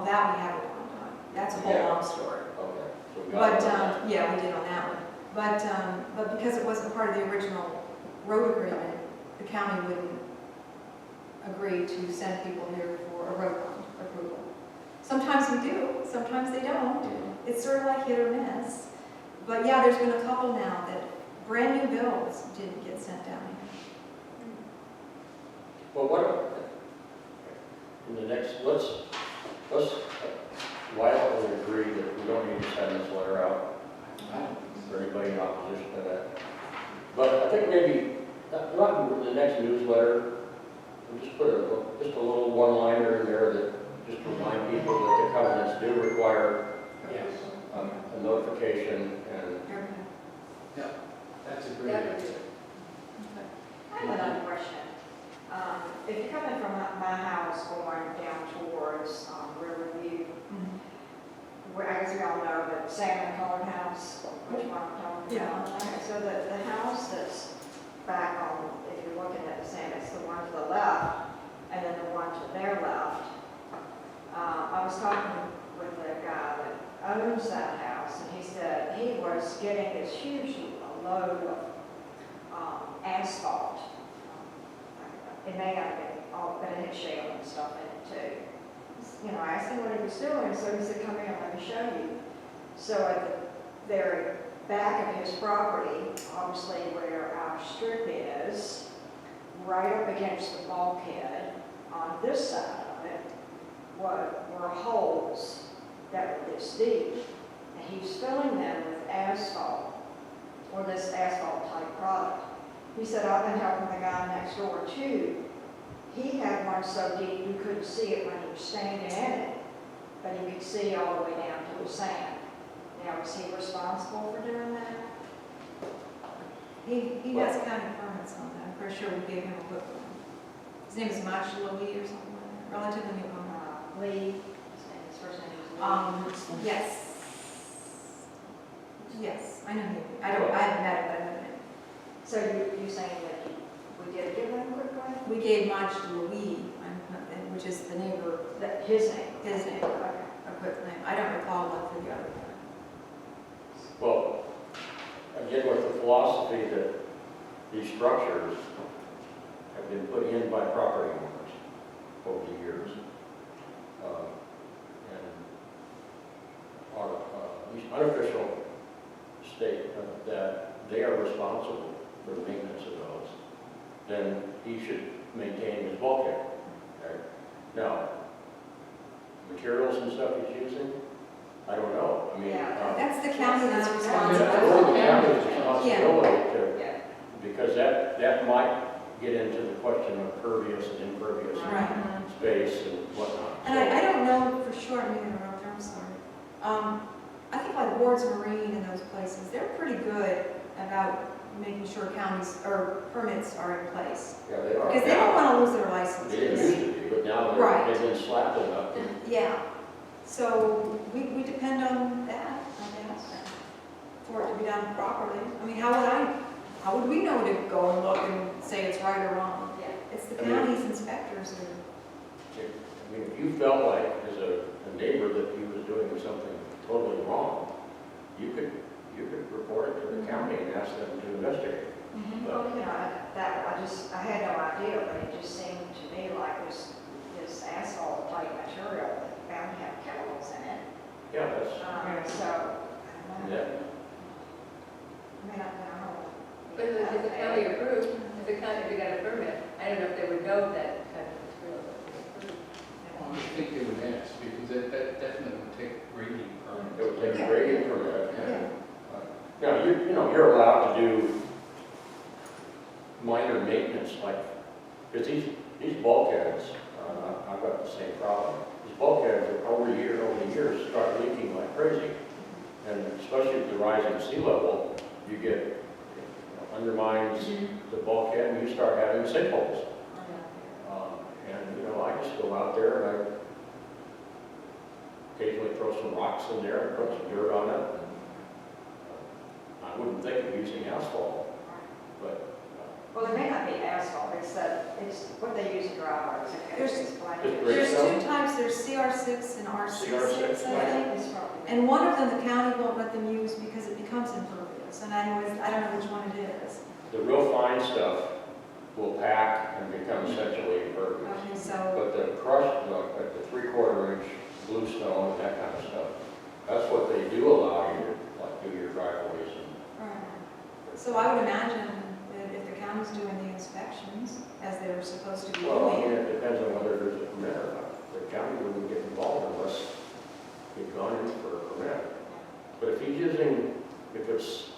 we had at one time. That's a whole Yeah. long story. Okay. So we got But, one. yeah, we did on that one. But because it wasn't part of the original road agreement, the county wouldn't agree to send people here for a road bond approval. Sometimes we do, sometimes they don't. It's sort of like hit or miss. But yeah, there's been a couple now that brand new builds didn't get sent down here. Well, in the next, let's, why don't we agree that we don't need to send this letter out for anybody in opposition to that? But I think maybe, not in the next newsletter, we'll just put just a little one-liner in there that just remind people that the covenants do require a notification and Okay. That's a great That idea. would be- I have another question. If you're coming from my house going down towards Riverview, where, I guess we all know the salmon colored house, which one I'm talking about. Okay, so the house that's back on, if you're looking at the same, it's the one to the left, and then the one to their left. I was talking with the guy that owns that house, and he said he was getting this huge load of asphalt. It may not have been all, but it had shale and stuff in it too. I asked him what he was doing, so he said, come here, let me show you. So at the very back of his property, obviously where our strip is, right up against the bulkhead, on this side of it, were holes that were this deep. And he's filling them with asphalt, or this asphalt type product. He said, I've been helping the guy next door too. He had one so deep you couldn't see it when he was standing in it, but he could see all the way down to the sand. Now, is he responsible for doing that? He has county permits on that. I'm pretty sure we gave him a quick one. His name is Marshall Lee or something like that, relatively new owner. Lee, his first name is Lee. Yes. Yes, I know him. I haven't met him, but I know him. So you're saying that we did give him a quick one? We gave Marshall Lee, which is the neighbor, That, his name? his name, Okay. a quick name. I don't recall what for the other one. well, again, with the philosophy that these structures have been put in by property owners over the years. And our unofficial statement that they are responsible for the maintenance of those, then he should maintain his bulkhead. Okay? Now, materials and stuff he's using, I don't know. I mean, Yeah, That's the county that's it's responsible. the county's responsibility to, Yeah. because that might get into the question of pervious and impervious Right. space and whatnot. And I don't know for sure, I mean, interrupt, I'm sorry. I think like Ward's Marine and those places, they're pretty good about making sure counties or permits are in place. Yeah, they are. Because they don't want to lose their They licenses. didn't used to be, but now Right. they've been slapped enough. Yeah, so we depend on that, I guess, for it to be done properly. I mean, how would we know to go and look and say it's right or wrong. Yeah. It's the I mean- county's inspectors who, I mean, if you felt like, as a neighbor, that he was doing something totally wrong, you could report it to the county and ask them to investigate. Well, you know, I had no idea, but it just seemed to me like this asphalt type material that bound to have chemicals in it. Yeah, that's, So, I don't know. yeah. I mean, I don't know. But if the county approved, if the county, if they got a permit, I don't know if they would know that type of material. I think they would ask, because that definitely would take grading permits. It would take a grading permit. yeah. Now, you know, you're allowed to do minor maintenance, like, because these bulkheads, I've got the same problem. These bulkheads, over the years, start leaking like crazy. And especially with the rising sea level, you get, undermines the bulkhead, and you start having sinkholes. And, you know, I just go out there and I occasionally throw some rocks in there and put some dirt on it. I wouldn't think of using asphalt, but Well, it may not be asphalt, it's what they use in driveways. Okay, There's- explain Just it. gray There's stone? two types, there's CR6 and RC6, CR6, I right. think. It's probably- And one of them, the county won't let them use because it becomes impervious, and I don't know which one it is. the real fine stuff will pack and become essentially impervious. Okay, so, But the crushed, like the 3/4 inch bluestone and that kind of stuff, that's what they do allow you to, like, do your driveways and. so I would imagine that if the county's doing the inspections, as they were supposed to be Well, I mean, doing. it depends on whether there's a permit or not. The county wouldn't get involved unless you've gone in for a permit. But if he's using, if it's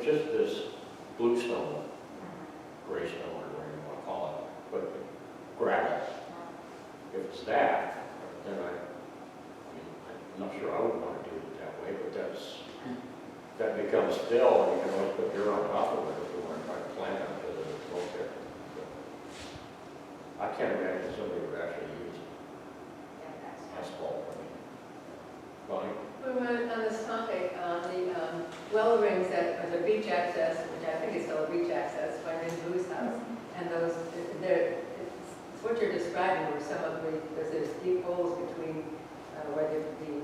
just this bluestone, gray stone, or whatever you want to call it, but gravel, if it's that, then I'm not sure I would want to do it that way, but that becomes fill, and you can always put dirt on top of it if you want to try to plant it because of its bulkhead. I can't imagine somebody would actually use asphalt. Bonnie? We went on this topic, the well rings that are the beach access, which I think is still a beach access, by Rin Blue's house. And those, it's what you're describing, where some of there's deep holes between where the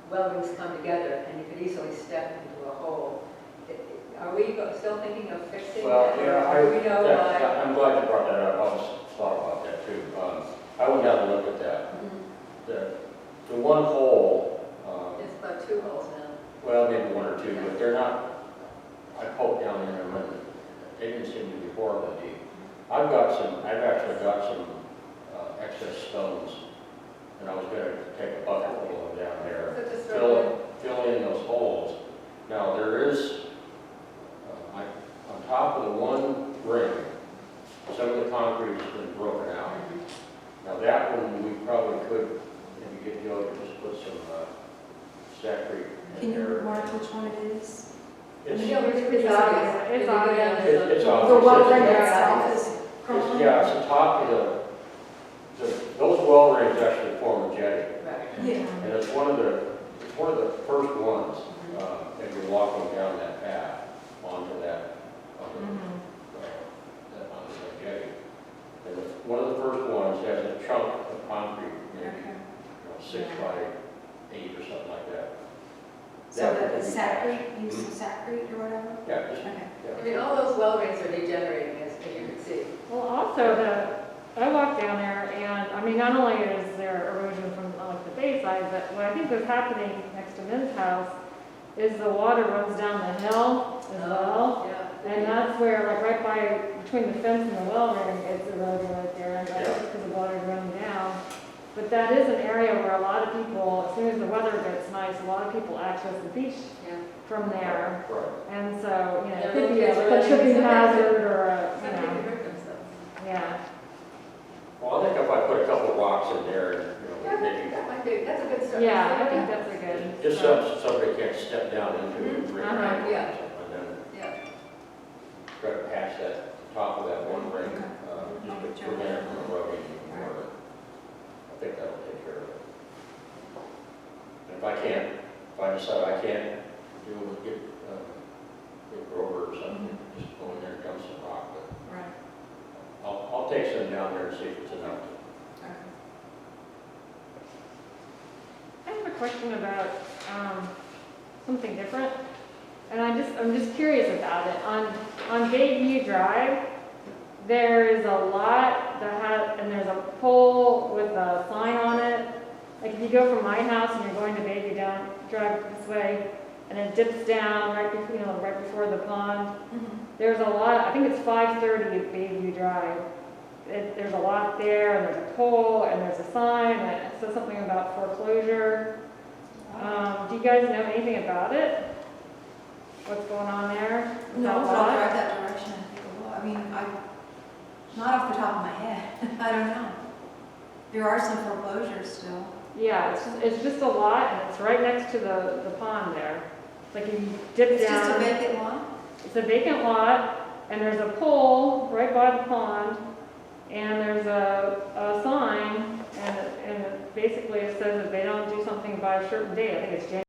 well rings come together, and you could easily step into a hole. Are we still thinking of fixing Well, that? yeah, Or do we know why? I'm glad you brought that up. I was thought about that too. I went down and looked at that. The one hole, It's about 2 holes now. well, maybe 1 or 2, but they're not, I poked down in them and they didn't seem to be horribly deep. I've actually got some excess stones, and I was gonna take a bucket full of them down there, So just throw it fill in those holes. Now, there is, on top of the one ring, some of the concrete has been broken out. Now, that one, we probably could, maybe get Joe to just put some Saccrete Can in you there. mark which one it is? It's, Yeah, It's obvious. It's obvious. it's The obvious. well ring It's- itself is It's, crumbling? yeah, it's the top of those well rings actually form a jetty. Right. Yeah. And it's one of the first ones, as you're walking down that path onto that jetty. And it's one of the first ones has a chunk of concrete, maybe, Okay. 6 by 8 or something like that. So That the would be Saccrete, use some Saccrete or whatever? Yeah, just, Okay. I mean, all those well rings are degenerating, as you can see. Well, also I walked down there and, I mean, not only is there erosion from like the bay side, but what I think was happening next to Min's house is the water runs down the hill as well. Yeah. And that's where, like right by, between the fence and the well ring, it's eroding right there, and that's because the water's running down. But that is an area where a lot of people, as soon as the weather gets nice, a lot of people access the beach Yeah. from there. right. And so, you know, Yeah, it could be kids a running, tripping some hazard or a, Some you people know, hurt themselves. yeah. Well, I think if I put a couple of rocks in there, and, Yeah, maybe, that might be, that's a good start. Yeah, I think that's a good. just so somebody can't step down into it and bring it Uh-huh. out, Yeah. and then Yeah. try to patch that top of that one ring, Okay. just to prevent it from eroding even more. I think that'll take care of it. And if I decide I can't deal with get Grover or something, just go in there and dump some them down there and see if it's enough. I have a question about something different, and I'm just curious about it. On Bayview Drive, there is a lot that has, and there's a pole with a sign on it. Like if you go from my house and you're going to Bayview Drive this way, and it dips down right before, right before the pond. There's a lot. I think it's 530 at Bayview Drive. There's a lot there, and there's a pole, and there's a sign that says something about foreclosure. Do you guys know anything about it? What's going on there? No, That but I'll lot? drive that direction and take a look. I mean, not off the top of my head, I don't know. There are some foreclosures still. Yeah, it's just a lot, and it's right next to the pond there. It's like you dip It's down. just a vacant lot? It's a vacant lot, and there's a pole right by the pond, and there's a sign, and basically it says if they don't do something by a certain date, I think it's January